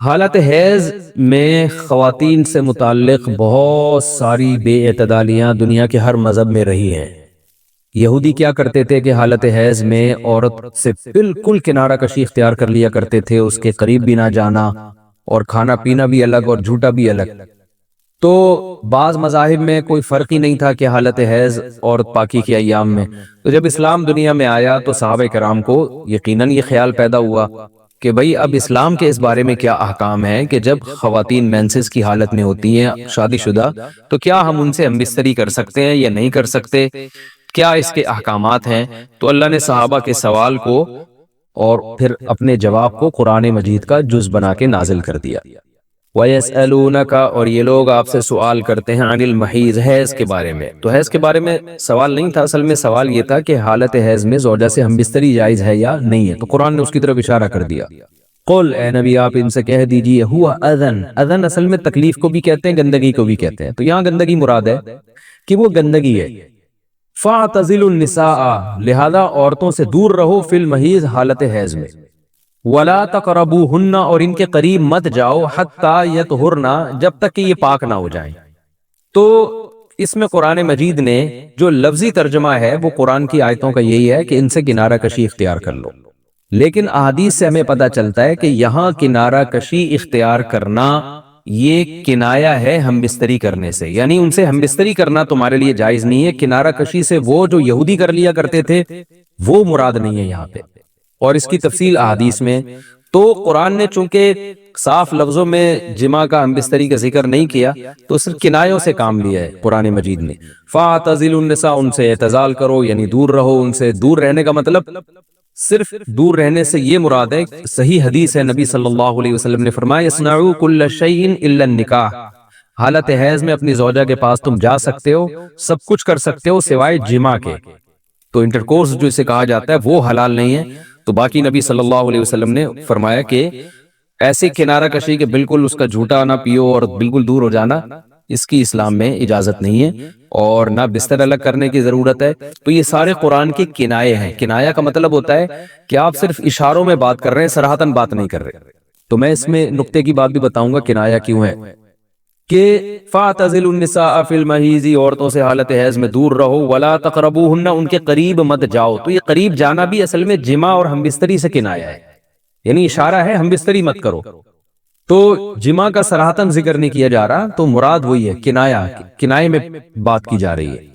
حالت حیض میں خواتین سے متعلق بہت ساری بے اعتدالیاں دنیا کے ہر مذہب میں رہی ہیں۔ یہودی کیا کرتے تھے کہ حالت حیض میں عورت سے بالکل کنارہ کشی اختیار کر لیا کرتے تھے، اس کے قریب بھی نہ جانا، اور کھانا پینا بھی الگ اور جھوٹا بھی الگ۔ تو بعض مذاہب میں کوئی فرق ہی نہیں تھا کہ حالت حیض عورت پاکی کے ایام میں۔ تو جب اسلام دنیا میں آیا تو صحابہ کرام کو یقیناً یہ خیال پیدا ہوا کہ بھئی اب اسلام کے اس بارے میں کیا احکام ہے کہ جب خواتین مینسز کی حالت میں ہوتی ہیں شادی شدہ، تو کیا ہم ان سے ہم بستری کر سکتے ہیں یا نہیں کر سکتے، کیا اس کے احکامات ہیں؟ تو اللہ نے صحابہ کے سوال کو اور پھر اپنے جواب کو قرآن مجید کا جز بنا کے نازل کر دیا۔ وَيَسْأَلُونَكَ، اور یہ لوگ آپ سے سوال کرتے ہیں، عن المحیض، حیض کے بارے میں۔ تو حیض کے بارے میں سوال نہیں تھا، اصل میں سوال یہ تھا کہ حالت حیض میں زوجہ سے ہم بستری جائز ہے یا نہیں ہے، تو قرآن نے اس کی طرف اشارہ کر دیا۔ قل، اے نبی آپ ان سے کہہ دیجئے، ہوا اذن، اذن اصل میں تکلیف کو بھی کہتے ہیں، گندگی کو بھی کہتے ہیں، تو یہاں گندگی مراد ہے کہ وہ گندگی ہے۔ فَاعْتَزِلُوا النِّسَاءَ، لہذا عورتوں سے دور رہو، فی المحیض، حالت حیض میں۔ وَلَا تَقْرَبُوهُنَّ، اور ان کے قریب مت جاؤ، حَتَّى يَطْهُرْنَ، جب تک کہ یہ پاک نہ ہو جائیں۔ تو اس میں قرآن مجید نے جو لفظی ترجمہ ہے وہ قرآن کی آیتوں کا یہی ہے کہ ان سے کنارہ کشی اختیار کر لو، لیکن احادیث سے ہمیں پتہ چلتا ہے کہ یہاں کنارہ کشی اختیار کرنا یہ کنایہ ہے ہم بستری کرنے سے، یعنی ان سے ہم بستری کرنا تمہارے لیے جائز نہیں ہے۔ کنارہ کشی سے وہ جو یہودی کر لیا کرتے تھے وہ مراد نہیں ہے یہاں پہ، اور اس کی تفصیل احادیث میں۔ تو قرآن نے چونکہ صاف لفظوں میں جماع کا ہم بستری کا ذکر نہیں کیا تو صرف کنایوں سے کام لیا ہے قرآن مجید نے۔ فَاعْتَزِلُوا النِّسَاءَ، ان سے اعتزال کرو، یعنی دور رہو ان سے۔ دور رہنے کا مطلب صرف دور رہنے سے یہ مراد ہے، صحیح حدیث ہے، نبی صلی اللہ علیہ وسلم نے فرمایا، اصنعوا کل شیء الا النکاح، حالت حیض میں اپنی زوجہ کے پاس تم جا سکتے ہو، سب کچھ کر سکتے ہو سوائے جماع کے۔ تو انٹرکورس جو اسے کہا جاتا ہے وہ حلال نہیں ہے۔ تو باقی نبی صلی اللہ علیہ وسلم نے فرمایا کہ ایسی کنارہ کشی کہ بالکل اس کا جھوٹا نہ پیو اور بالکل دور ہو جانا، اس کی اسلام میں اجازت نہیں ہے، اور نہ بستر الگ کرنے کی ضرورت ہے۔ تو یہ سارے قرآن کے کنائے ہیں۔ کنایہ کا مطلب ہوتا ہے کہ آپ صرف اشاروں میں بات کر رہے ہیں، صراحتاً بات نہیں کر رہے۔ تو میں اس میں نقطے کی بات بھی بتاؤں گا کنایہ کیوں ہے، کہ فَاعْتَزِلُوا النِّسَاءَ فِي الْمَحِيضِ، عورتوں سے حالت حیض میں دور رہو، وَلَا تَقْرَبُوهُنَّ، ان کے قریب مت جاؤ۔ تو یہ قریب جانا بھی اصل میں جماع اور ہم بستری سے کنایہ ہے، یعنی اشارہ ہے ہم بستری مت کرو۔ تو جماع کا صراحتاً ذکر نہیں کیا جا رہا، تو مراد وہی ہے کنایہ، کنائے میں بات کی جا رہی ہے۔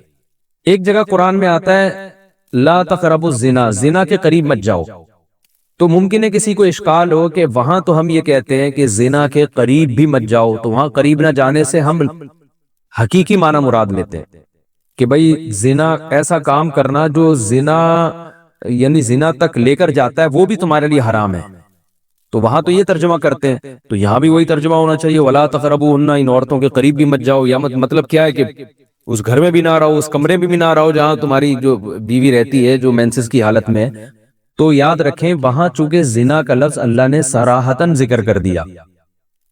ایک جگہ قرآن میں آتا ہے لا تقربوا الزنا، زنا کے قریب مت جاؤ۔ تو ممکن ہے کسی کو اشکال ہو کہ وہاں تو ہم یہ کہتے ہیں کہ زنا کے قریب بھی مت جاؤ، تو وہاں قریب نہ جانے سے ہم حقیقی معنی مراد لیتے ہیں کہ بھئی زنا ایسا کام کرنا جو زنا یعنی زنا تک لے کر جاتا ہے وہ بھی تمہارے لیے حرام ہے، تو وہاں تو یہ ترجمہ کرتے ہیں، تو یہاں بھی وہی ترجمہ ہونا چاہیے، وَلَا تَقْرَبُوهُنَّ، ان عورتوں کے قریب بھی مت جاؤ۔ یا مطلب کیا ہے کہ اس گھر میں بھی نہ رہو، اس کمرے میں بھی نہ رہو جہاں تمہاری جو بیوی رہتی ہے جو مینسز کی حالت میں۔ تو یاد رکھیں وہاں چونکہ زنا کا لفظ اللہ نے صراحتاً ذکر کر دیا،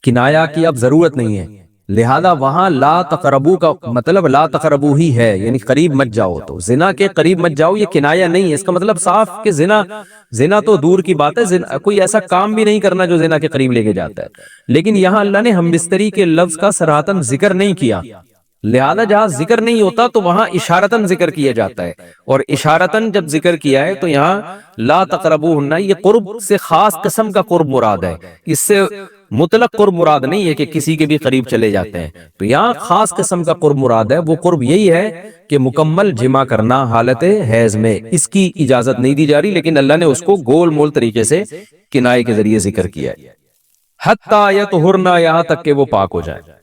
کنایہ کی اب ضرورت نہیں ہے، لہذا وہاں لا تقربو کا مطلب لا تقربو ہی ہے، یعنی قریب مت جاؤ۔ تو زنا کے قریب مت جاؤ یہ کنایہ نہیں ہے، اس کا مطلب صاف کہ زنا تو دور کی بات ہے، کوئی ایسا کام بھی نہیں کرنا جو زنا کے قریب لے کے جاتا ہے، لیکن یہاں اللہ نے ہم بستری کے لفظ کا صراحتاً ذکر نہیں کیا، لہذا جہاں ذکر نہیں ہوتا تو وہاں اشارتاً ذکر کیا جاتا ہے، اور اشارتاً جب ذکر کیا ہے تو یہاں لا تقربوہن، یہ قرب سے خاص قسم کا قرب مراد ہے، اس سے مطلق قرب مراد نہیں ہے کہ کسی کے بھی قریب چلے جاتے ہیں۔ تو یہاں خاص قسم کا قرب مراد ہے، وہ قرب یہی ہے کہ مکمل جمع کرنا حالت حیض میں، اس کی اجازت نہیں دی جا رہی، لیکن اللہ نے اس کو گول مول طریقے سے کنائے کے ذریعے ذکر کیا ہے، حتیٰ یطہرن، یہاں تک کہ وہ پاک ہو جائے۔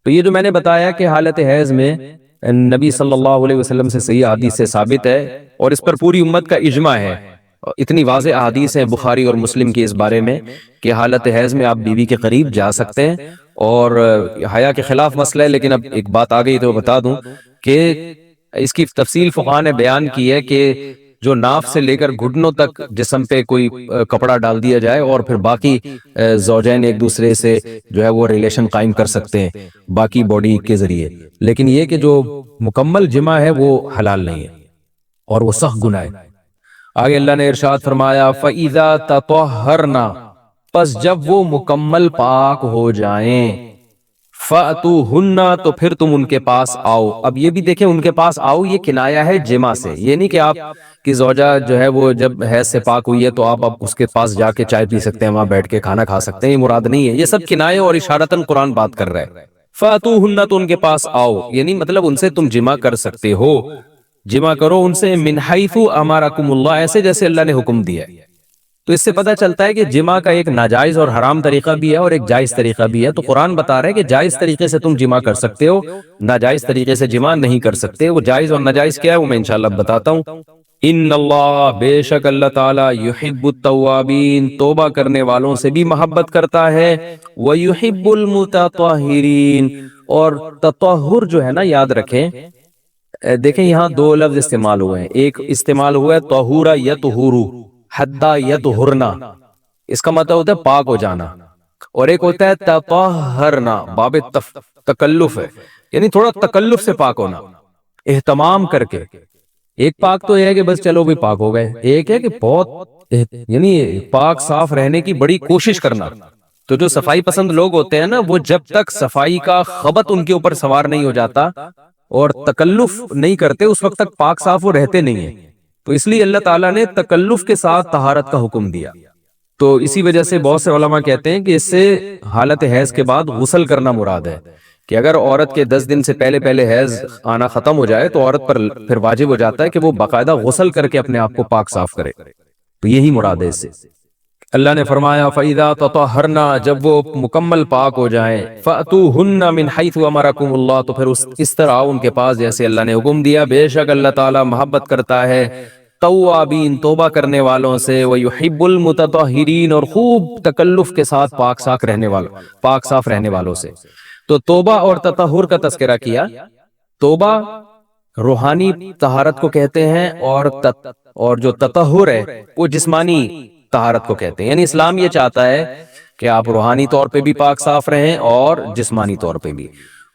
تو یہ جو میں نے بتایا کہ حالت حیض میں نبی صلی اللہ علیہ وسلم سے صحیح حدیث سے ثابت ہے، اور اس پر پوری امت کا اجماع ہے، اتنی واضح احادیث ہیں بخاری اور مسلم کی اس بارے میں کہ حالت حیض میں آپ بیوی کے قریب جا سکتے ہیں، اور حیا کے خلاف مسئلہ ہے، لیکن اب ایک بات آ گئی تو بتا دوں کہ اس کی تفصیل فقہاء نے بیان کی ہے کہ جو ناف سے لے کر گھٹنوں تک جسم پہ کوئی کپڑا ڈال دیا جائے اور پھر باقی زوجین ایک دوسرے سے جو ہے وہ ریلیشن قائم کر سکتے ہیں باقی باڈی کے ذریعے، لیکن یہ کہ جو مکمل جمع ہے وہ حلال نہیں ہے اور وہ سخت گناہ ہے۔ آگے اللہ نے ارشاد فرمایا فَإِذَا تَطَهَّرْنَا، پس جب وہ مکمل پاک ہو جائیں فَأْتُوهُنَّ تو پھر تم ان کے پاس آؤ. اب یہ بھی دیکھیں ان کے پاس آؤ یہ کنایہ ہے جمع سے. یہ نہیں کہ آپ کی زوجہ جو ہے وہ جب حیض سے پاک ہوئی ہے تو آپ اب اس کے پاس جا کے چائے پی سکتے ہیں, وہاں بیٹھ کے کھانا کھا سکتے ہیں, یہ مراد نہیں ہے. یہ سب کنایہ اور اشارتاً قرآن بات کر رہا ہے. فَأْتُوهُنَّ تو ان کے پاس آؤ, یعنی مطلب ان سے تم جمع کر سکتے ہو, جمع کرو ان سے من حیث امرکم اللہ, ایسے جیسے اللہ نے حکم دیا ہے. تو اس سے پتہ چلتا ہے کہ جمع کا ایک ناجائز اور حرام طریقہ بھی ہے اور ایک جائز طریقہ بھی ہے. تو قرآن بتا رہا ہے کہ جائز طریقے سے تم جمع کر سکتے ہو, ناجائز طریقے سے جمع نہیں کر سکتے. وہ جائز اور ناجائز کیا ہے وہ میں انشاءاللہ بتاتا ہوں. ان اللہ بے شک اللہ تعالیٰ یحب التوابین توبہ کرنے والوں سے بھی محبت کرتا ہے, ویحب المتطہرین اور تطہر جو ہے نا یاد رکھیں, دیکھیں یہاں دو لفظ استعمال ہوئے ہیں. ایک استعمال ہوا ہے طہورا یطہرو حدا یطہرنا, اس کا مطلب ہوتا ہے پاک ہو جانا, اور ایک ہوتا ہے تطہرنا باب تکلف ہے, یعنی تھوڑا تکلف سے پاک ہونا, اہتمام کر کے. ایک پاک تو یہ ہے کہ بس چلو بھی پاک ہو گئے, ایک ہے کہ بہت یعنی پاک صاف رہنے کی بڑی کوشش کرنا. تو جو صفائی پسند لوگ ہوتے ہیں نا وہ جب تک صفائی کا خبط ان کے اوپر سوار نہیں ہو جاتا اور تکلف نہیں کرتے اس وقت تک پاک صاف وہ رہتے نہیں ہیں. تو اس لیے اللہ تعالیٰ نے تکلف کے ساتھ طہارت کا حکم دیا. تو اسی وجہ سے بہت سے علماء کہتے ہیں کہ اس سے حالت حیض کے بعد غسل کرنا مراد ہے, کہ اگر عورت کے 10 دن سے پہلے حیض آنا ختم ہو جائے تو عورت پر پھر واجب ہو جاتا ہے کہ وہ باقاعدہ غسل کر کے اپنے آپ کو پاک صاف کرے. تو یہی مراد ہے اس سے. اللہ نے فرمایا فَإِذَا تَطَهَّرْنَا جب وہ مکمل پاک ہو جائیں فَأْتُوهُنَّ مِنْ حَيْثُ أَمَرَكُمُ اللَّهُ تو پھر اس طرح آؤ ان کے پاس جیسے اللہ نے حکم دیا. بے شک اللہ تعالیٰ محبت کرتا ہے توابین توبہ کرنے والوں سے, وَيُحِبُّ الْمُتَطَهِّرِينَ اور خوب تکلف کے ساتھ پاک صاف رہنے والوں سے. تو توبہ اور تطہر کا تذکرہ کیا. توبہ روحانی طہارت کو کہتے ہیں اور جو تطہر ہے وہ جسمانی طہارت کو کہتے ہیں. یعنی اسلام یہ چاہتا ہے کہ آپ روحانی طور پہ بھی پاک صاف رہیں اور جسمانی طور پہ بھی.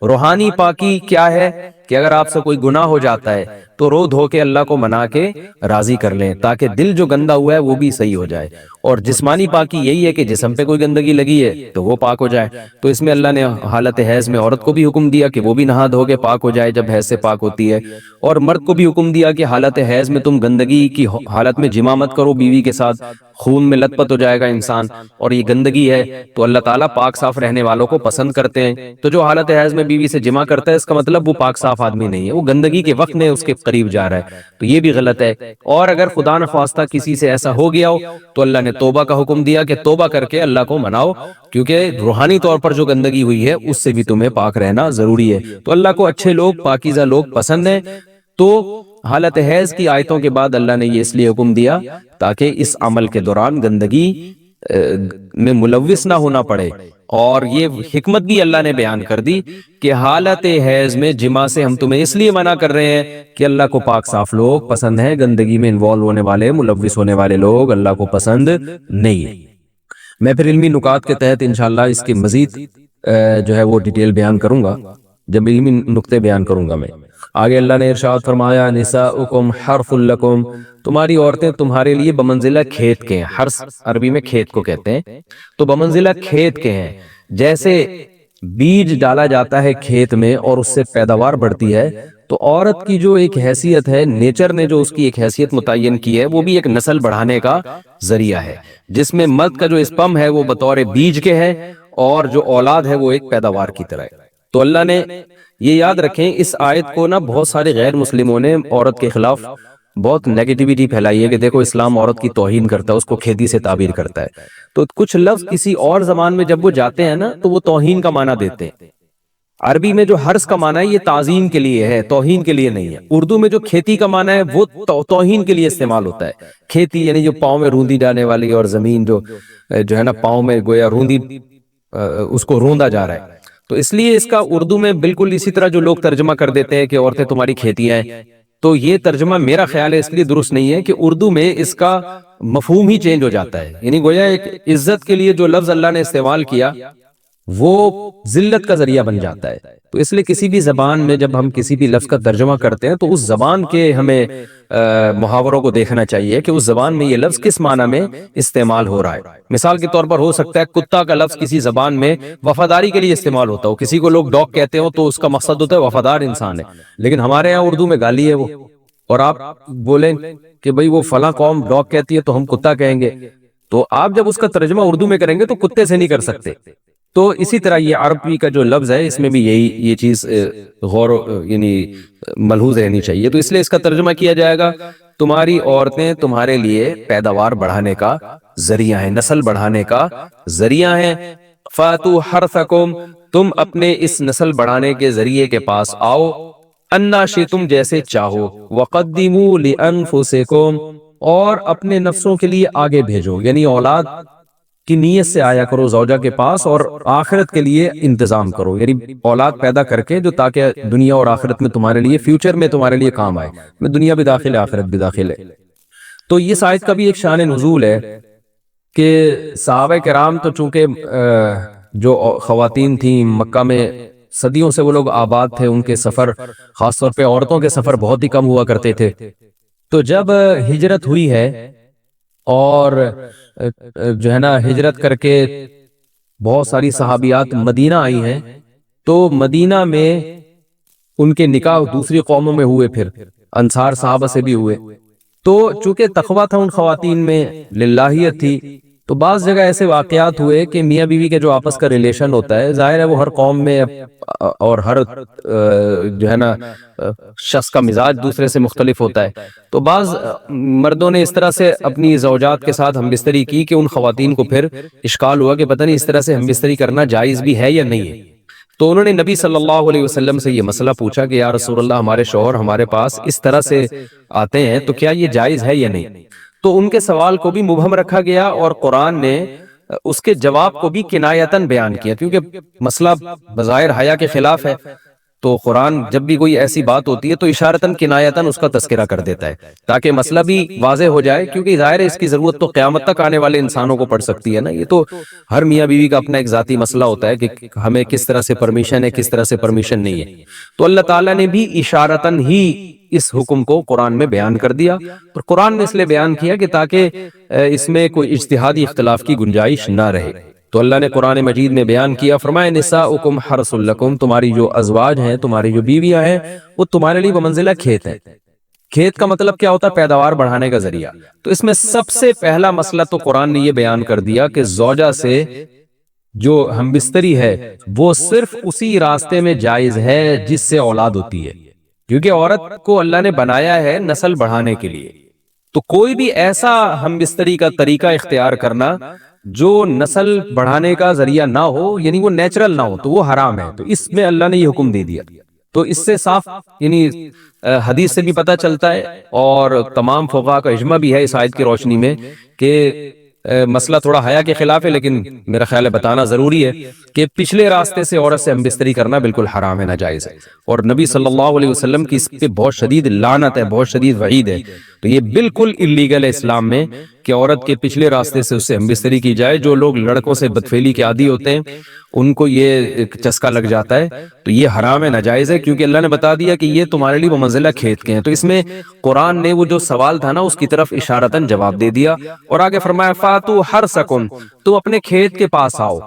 روحانی پاکی کیا ہے کہ اگر آپ سے کوئی گناہ ہو جاتا ہے تو رو دھو کے اللہ کو منا کے راضی کر لیں تاکہ دل جو گندا ہوا ہے وہ بھی صحیح ہو جائے. اور جسمانی پاکی یہی ہے کہ جسم پہ کوئی گندگی لگی ہے تو وہ پاک ہو جائے. تو اس میں اللہ نے حالت حیض میں عورت کو بھی حکم دیا کہ وہ بھی نہا دھو کے پاک ہو جائے جب حیض سے پاک ہوتی ہے, اور مرد کو بھی حکم دیا کہ حالت حیض میں تم گندگی کی حالت میں جمع مت کرو بیوی کے ساتھ, خون میں لت پت ہو جائے گا انسان, اور یہ گندگی ہے. تو اللہ تعالیٰ پاک صاف رہنے والوں کو پسند کرتے ہیں. تو جو حالت حیض میں بیوی سے جمع کرتا ہے اس کا مطلب وہ پاک صاف آدمی نہیں ہے, وہ گندگی کے وقت میں اس کے قریب جا رہا ہے, تو یہ بھی غلط ہے. اور اگر خدا نخواستہ کسی سے ایسا ہو گیا ہو تو اللہ نے توبہ کا حکم دیا کہ توبہ کر کے اللہ کو مناؤ, کیونکہ روحانی طور پر جو گندگی ہوئی ہے اس سے بھی تمہیں پاک رہنا ضروری ہے. تو اللہ کو اچھے لوگ پاکیزہ لوگ پسند ہیں. تو حالت حیض کی آیتوں کے بعد اللہ نے یہ اس لیے حکم دیا تاکہ اس عمل کے دوران گندگی میں ملوث نہ ہونا پڑے. اور یہ حکمت بھی اللہ نے بیان کر دی کہ حالت حیض میں جمع سے ہم تمہیں اس لیے منع کر رہے ہیں کہ اللہ کو پاک صاف لوگ پسند ہیں, گندگی میں انوالو ہونے والے ملوث ہونے والے لوگ اللہ کو پسند نہیں ہیں. میں پھر علمی نکات کے تحت انشاءاللہ اس کی مزید جو ہے وہ ڈیٹیل بیان کروں گا جب علمی نکتے بیان کروں گا. میں آگے اللہ نے ارشاد فرمایا نساؤکم حرث لکم تمہاری عورتیں تمہارے لیے بمنزلہ کھیت کے ہیں. حرث عربی میں کھیت کو کہتے ہیں, تو بمنزلہ کھیت کے ہیں. جیسے بیج ڈالا جاتا ہے کھیت میں اور اس سے پیداوار بڑھتی ہے, تو عورت کی جو ایک حیثیت ہے نیچر نے جو اس کی ایک حیثیت متعین کی ہے وہ بھی ایک نسل بڑھانے کا ذریعہ ہے, جس میں مرد کا جو اسپم ہے وہ بطور بیج کے ہے اور جو اولاد ہے وہ ایک پیداوار کی طرح ہے. تو اللہ نے یہ یاد رکھیں اس آیت کو نا بہت سارے غیر مسلموں نے عورت کے خلاف بہت نیگیٹیویٹی پھیلائی ہے کہ دیکھو اسلام عورت کی توہین کرتا ہے, اس کو کھیتی سے تعبیر کرتا ہے. تو کچھ لفظ کسی اور زبان میں جب وہ جاتے ہیں نا تو وہ توہین کا معنی دیتے ہیں. عربی میں جو حرث کا معنی ہے یہ تعظیم کے لیے ہے, توہین کے لیے نہیں ہے. اردو میں جو کھیتی کا معنی ہے وہ توہین کے لیے استعمال ہوتا ہے. کھیتی یعنی جو پاؤں میں روندی جانے والی اور زمین جو ہے نا پاؤں میں گویا روندی اس کو روندا جا رہا ہے. تو اس لیے اس کا اردو میں بالکل اسی طرح جو لوگ ترجمہ کر دیتے ہیں کہ عورتیں تمہاری کھیتیاں ہیں, تو یہ ترجمہ میرا خیال ہے اس لیے درست نہیں ہے کہ اردو میں اس کا مفہوم ہی چینج ہو جاتا ہے. یعنی گویا ایک عزت کے لیے جو لفظ اللہ نے استعمال کیا وہ ذلت کا ذریعہ بن جاتا ہے۔ تو اس لیے کسی بھی زبان میں جب ہم کسی بھی لفظ کا ترجمہ کرتے ہیں تو اس زبان کے ہمیں محاوروں کو دیکھنا چاہیے کہ اس زبان میں یہ لفظ کس معنی میں استعمال ہو رہا ہے۔ مثال کے طور پر ہو سکتا ہے کتا کا لفظ کسی زبان میں وفاداری کے لیے استعمال ہوتا ہو، کسی کو لوگ ڈاگ کہتے ہو تو اس کا مقصد ہوتا ہے وفادار انسان ہے، لیکن ہمارے یہاں اردو میں گالی ہے وہ، اور آپ بولیں کہ بھئی وہ فلاں قوم ڈاگ کہتی ہے تو ہم کتا کہیں گے، تو آپ جب اس کا ترجمہ اردو میں کریں گے تو کتے سے نہیں کر سکتے۔ تو اسی طرح یہ عربی کا جو لفظ ہے اس میں بھی یہ چیز غور یعنی ملحوظ رہنی چاہیے۔ تو اس لیے اس کا ترجمہ کیا جائے گا تمہاری عورتیں تمہارے لیے پیداوار بڑھانے کا ذریعہ ہیں، نسل بڑھانے کا ذریعہ ہیں۔ فاتو حرثکم، تم اپنے اس نسل بڑھانے کے ذریعے کے پاس آؤ، انا شئتم، جیسے چاہو، وقدموا لانفسکم، اور اپنے نفسوں کے لیے آگے بھیجو، یعنی اولاد کی نیت سے آیا کرو زوجہ کے پاس، اور آخرت کے لیے انتظام کرو، یعنی اولاد پیدا کر کے جو تاکہ دنیا اور آخرت میں تمہارے لیے، فیوچر میں تمہارے لیے کام آئے، میں دنیا بھی داخل ہے آخرت بھی داخل ہے۔ تو یہ آیت کا بھی ایک شان نزول ہے کہ صحابہ کرام تو چونکہ جو خواتین تھیں مکہ میں صدیوں سے وہ لوگ آباد تھے، ان کے سفر خاص طور پہ عورتوں کے سفر بہت ہی کم ہوا کرتے تھے۔ تو جب ہجرت ہوئی ہے اور جو ہے نا ہجرت کر کے بہت ساری صحابیات مدینہ آئی ہیں، تو مدینہ میں ان کے نکاح دوسری قوموں میں ہوئے، پھر انصار صحابہ سے بھی ہوئے۔ تو چونکہ تقویٰ تھا ان خواتین میں، للہیت تھی، تو بعض جگہ ایسے واقعات ہوئے کہ میاں بیوی کے جو آپس کا ریلیشن ہوتا ہے، ظاہر ہے وہ ہر قوم میں اور ہر جو ہے نا شخص کا مزاج دوسرے سے مختلف ہوتا ہے، تو بعض مردوں نے اس طرح سے اپنی زوجات کے ساتھ ہم بستری کی کہ ان خواتین کو پھر اشکال ہوا کہ پتہ نہیں اس طرح سے ہم بستری کرنا جائز بھی ہے یا نہیں ہے۔ تو انہوں نے نبی صلی اللہ علیہ وسلم سے یہ مسئلہ پوچھا کہ یا رسول اللہ، ہمارے شوہر ہمارے پاس اس طرح سے آتے ہیں تو کیا یہ جائز ہے یا نہیں؟ تو ان کے سوال کو بھی مبہم رکھا گیا، اور قرآن نے اس کے جواب کو بھی کنایتاً بیان کیا، کیونکہ مسئلہ بظاہر حیا کے خلاف ہے، تو قرآن جب بھی کوئی ایسی بات ہوتی ہے تو اشارتاً کنایتاً اس کا تذکرہ کر دیتا ہے تاکہ مسئلہ بھی واضح ہو جائے، کیونکہ ظاہر ہے اس کی ضرورت تو قیامت تک آنے والے انسانوں کو پڑ سکتی ہے نا۔ یہ تو ہر میاں بیوی کا اپنا ایک ذاتی مسئلہ ہوتا ہے کہ ہمیں کس طرح سے پرمیشن ہے، کس طرح سے پرمیشن نہیں ہے۔ تو اللہ تعالیٰ نے بھی اشارتاً ہی اس حکم کو قرآن میں بیان کر دیا، اور قرآن نے اس لیے بیان کیا کہ تاکہ اس میں کوئی اجتہادی اختلاف کی گنجائش نہ رہے۔ تو اللہ نے قرآن مجید میں بیان کیا، فرمایا نساؤکم حرث لکم، تمہاری جو ازواج ہیں، تمہاری جو بیویاں ہیں، وہ تمہارے لیے بمنزلہ کھیت ہیں۔ کھیت کا مطلب کیا ہوتا ہے؟ پیداوار بڑھانے کا ذریعہ۔ تو اس میں سب سے پہلا مسئلہ تو قرآن نے یہ بیان کر دیا کہ زوجہ سے جو ہم بستری ہے وہ صرف اسی راستے میں جائز ہے جس سے اولاد ہوتی ہے، کیونکہ عورت کو اللہ نے بنایا ہے نسل بڑھانے کے لیے۔ تو کوئی بھی ایسا ہم بستری کا طریقہ اختیار کرنا جو نسل بڑھانے کا ذریعہ نہ ہو، یعنی وہ نیچرل نہ ہو، تو وہ حرام ہے۔ تو اس میں اللہ نے یہ حکم دے دیا۔ تو اس سے صاف یعنی حدیث سے بھی پتہ چلتا ہے، اور تمام فقہاء کا اجماع بھی ہے اس آیت کی روشنی میں کہ مسئلہ تھوڑا حیا کے خلاف ہے، لیکن میرا خیال ہے بتانا ضروری ہے کہ پچھلے راستے سے عورت سے ہم بستری کرنا بالکل حرام ہے، ناجائز ہے، اور نبی صلی اللہ علیہ وسلم کی اس پہ بہت شدید لعنت ہے، بہت شدید وعید ہے۔ تو یہ بالکل اللیگل ہے اسلام میں کہ عورت کے پچھلے راستے سے اس سے ہم بستری کی جائے۔ جو لوگ لڑکوں سے بدفعلی کے عادی ہوتے ہیں ان کو یہ چسکا لگ جاتا ہے، تو یہ حرام ہے، ناجائز ہے، کیونکہ اللہ نے بتا دیا کہ یہ تمہارے لیے بمنزلہ کھیت کے ہیں۔ تو اس میں قرآن نے وہ جو سوال تھا نا اس کی طرف اشارتاً جواب دے دیا، اور آگے فرمایا فاتو حرثکم، تو اپنے کھیت کے پاس آؤ،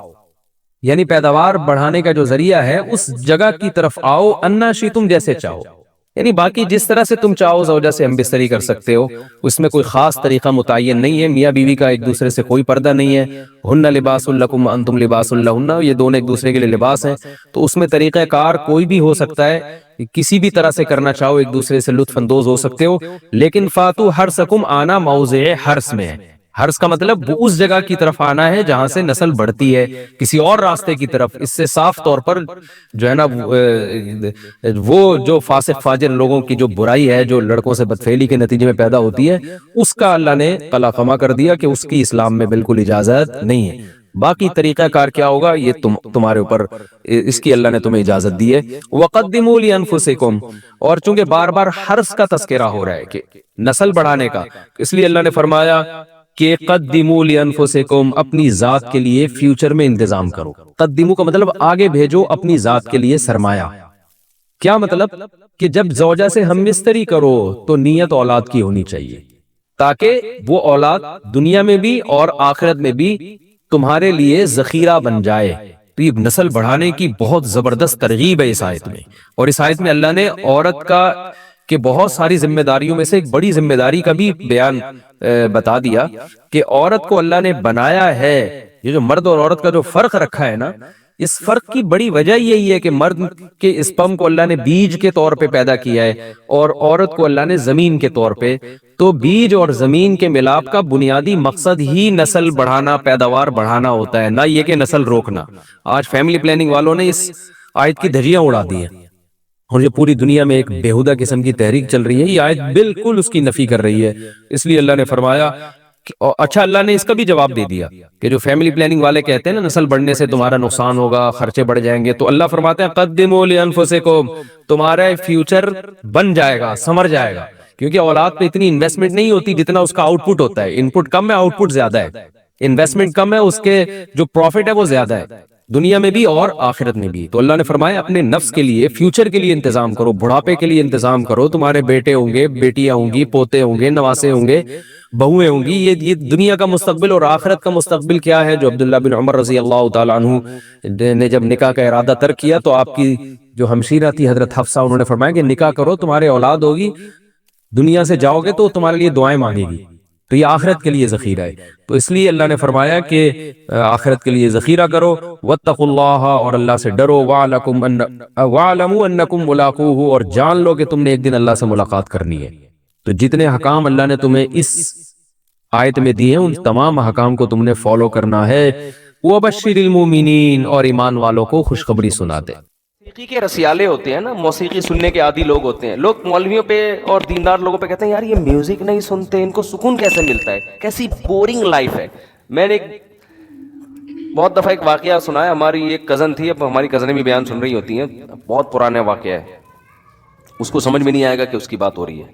یعنی پیداوار بڑھانے کا جو ذریعہ ہے اس جگہ کی طرف آؤ، انا شئتم، جیسے چاہو، یعنی باقی جس طرح سے تم چاہو زوجہ سے ہم بستری کر سکتے ہو، اس میں کوئی خاص طریقہ متعین نہیں ہے۔ میاں بیوی کا ایک دوسرے سے کوئی پردہ نہیں ہے، ہن لباس لکم انتم لباس لہن، یہ دونوں ایک دوسرے کے لیے لباس ہیں۔ تو اس میں طریقہ کار کوئی بھی ہو سکتا ہے، کسی بھی طرح سے کرنا چاہو ایک دوسرے سے لطف اندوز ہو سکتے ہو، لیکن فاتو حرثکم، آنا موضع حرث میں ہے۔ حرث کا مطلب وہ اس جگہ کی طرف آنا ہے جہاں سے نسل بڑھتی ہے، کسی اور راستے کی طرف۔ اس سے صاف طور پر جو ہے نا وہ جو فاسق فاجر لوگوں کی جو برائی ہے، جو لڑکوں سے بدفعلی کے نتیجے میں پیدا ہوتی ہے، اس کا اللہ نے طلاقما کر دیا کہ اس کی اسلام میں بالکل اجازت نہیں ہے۔ باقی طریقہ کار کیا ہوگا یہ تمہارے اوپر، اس کی اللہ نے تمہیں اجازت دی ہے۔ وَقَدِّمُوا لِأَنفُسِكُمْ، اور چونکہ بار بار حرث کا تذکرہ ہو رہا ہے کہ نسل بڑھانے کا، اس لیے اللہ نے فرمایا کہ قدموا لانفسکم، اپنی ذات کے لیے فیوچر میں انتظام کرو. قدموا کا مطلب آگے بھیجو اپنی ذات کے لیے سرمایہ. کیا مطلب؟ کہ جب زوجہ سے ہم مستری کرو تو نیت اولاد کی ہونی چاہیے، تاکہ وہ اولاد دنیا میں بھی اور آخرت میں بھی تمہارے لیے ذخیرہ بن جائے. تو یہ نسل بڑھانے کی بہت زبردست ترغیب ہے اس آیت میں. اور اس آیت میں اللہ نے عورت کا کہ بہت ساری ذمہ داریوں میں سے ایک بڑی ذمہ داری کا بھی بیان بتا دیا کہ عورت کو اللہ نے بنایا ہے. یہ جو مرد اور عورت کا جو فرق رکھا ہے نا، اس فرق کی بڑی وجہ یہی ہے کہ مرد کے اسپم کو اللہ نے بیج کے طور پہ پیدا کیا ہے اور عورت کو اللہ نے زمین کے طور پہ. تو بیج اور زمین کے ملاپ کا بنیادی مقصد ہی نسل بڑھانا، پیداوار بڑھانا ہوتا ہے، نہ یہ کہ نسل روکنا. آج فیملی پلاننگ والوں نے اس آیت کی دھجیاں اڑا دی ہیں اور یہ پوری دنیا میں ایک بےہودہ قسم کی تحریک چل رہی ہے. یہ آیت بالکل اس کی نفی کر رہی ہے. اس لیے اللہ نے فرمایا اچھا، اللہ نے اس کا بھی جواب دے دیا کہ جو فیملی پلاننگ والے کہتے ہیں نا نسل بڑھنے سے تمہارا نقصان ہوگا، خرچے بڑھ جائیں گے، تو اللہ فرماتے ہیں قدموا لانفسکم، تمہارا فیوچر بن جائے گا، سمر جائے گا. کیونکہ اولاد پہ اتنی انویسٹمنٹ نہیں ہوتی جتنا اس کا آؤٹ پٹ ہوتا ہے. ان پٹ کم ہے، آؤٹ پٹ زیادہ ہے. انویسٹمنٹ کم ہے، اس کے جو پروفٹ ہے وہ زیادہ ہے، دنیا میں بھی اور آخرت میں بھی. تو اللہ نے فرمایا اپنے نفس کے لیے، فیوچر کے لیے انتظام کرو، بڑھاپے کے لیے انتظام کرو. تمہارے بیٹے ہوں گے، بیٹیاں ہوں گی، پوتے ہوں گے، نواسے ہوں گے، بہویں ہوں گی. یہ دنیا کا مستقبل اور آخرت کا مستقبل کیا ہے. جو عبداللہ بن عمر رضی اللہ تعالیٰ عنہ نے جب نکاح کا ارادہ ترک کیا تو آپ کی جو ہمشیرہ تھی حضرت حفصہ، انہوں نے فرمایا کہ نکاح کرو، تمہارے اولاد ہوگی، دنیا سے جاؤ گے تو تمہارے لیے دعائیں مانگے گی. تو یہ آخرت کے لیے ذخیرہ ہے. تو اس لیے اللہ نے فرمایا کہ آخرت کے لیے ذخیرہ کرو. واتقوا اللہ، اور اللہ سے ڈرو. واعلموا انکم ملاقوہ، اور جان لو کہ تم نے ایک دن اللہ سے ملاقات کرنی ہے. تو جتنے حکام اللہ نے تمہیں اس آیت میں دیے ہیں ان تمام حکام کو تم نے فالو کرنا ہے. وبشر المؤمنین، اور ایمان والوں کو خوشخبری سنا دے. موسیقی کے رسیالے ہوتے ہیں نا، موسیقی سننے کے عادی لوگ ہوتے ہیں. لوگ مولویوں پہ اور دیندار لوگوں پہ کہتے ہیں یار یہ میوزک نہیں سنتے، ان کو سکون کیسے ملتا ہے، کیسی بورنگ لائف ہے. میں نے بہت دفعہ ایک واقعہ سنا ہے. ہماری ایک کزن تھی، اب ہماری کزنیں بھی بیان سن رہی ہوتی ہیں، بہت پرانا واقعہ ہے، اس کو سمجھ میں نہیں آئے گا کہ اس کی بات ہو رہی ہے.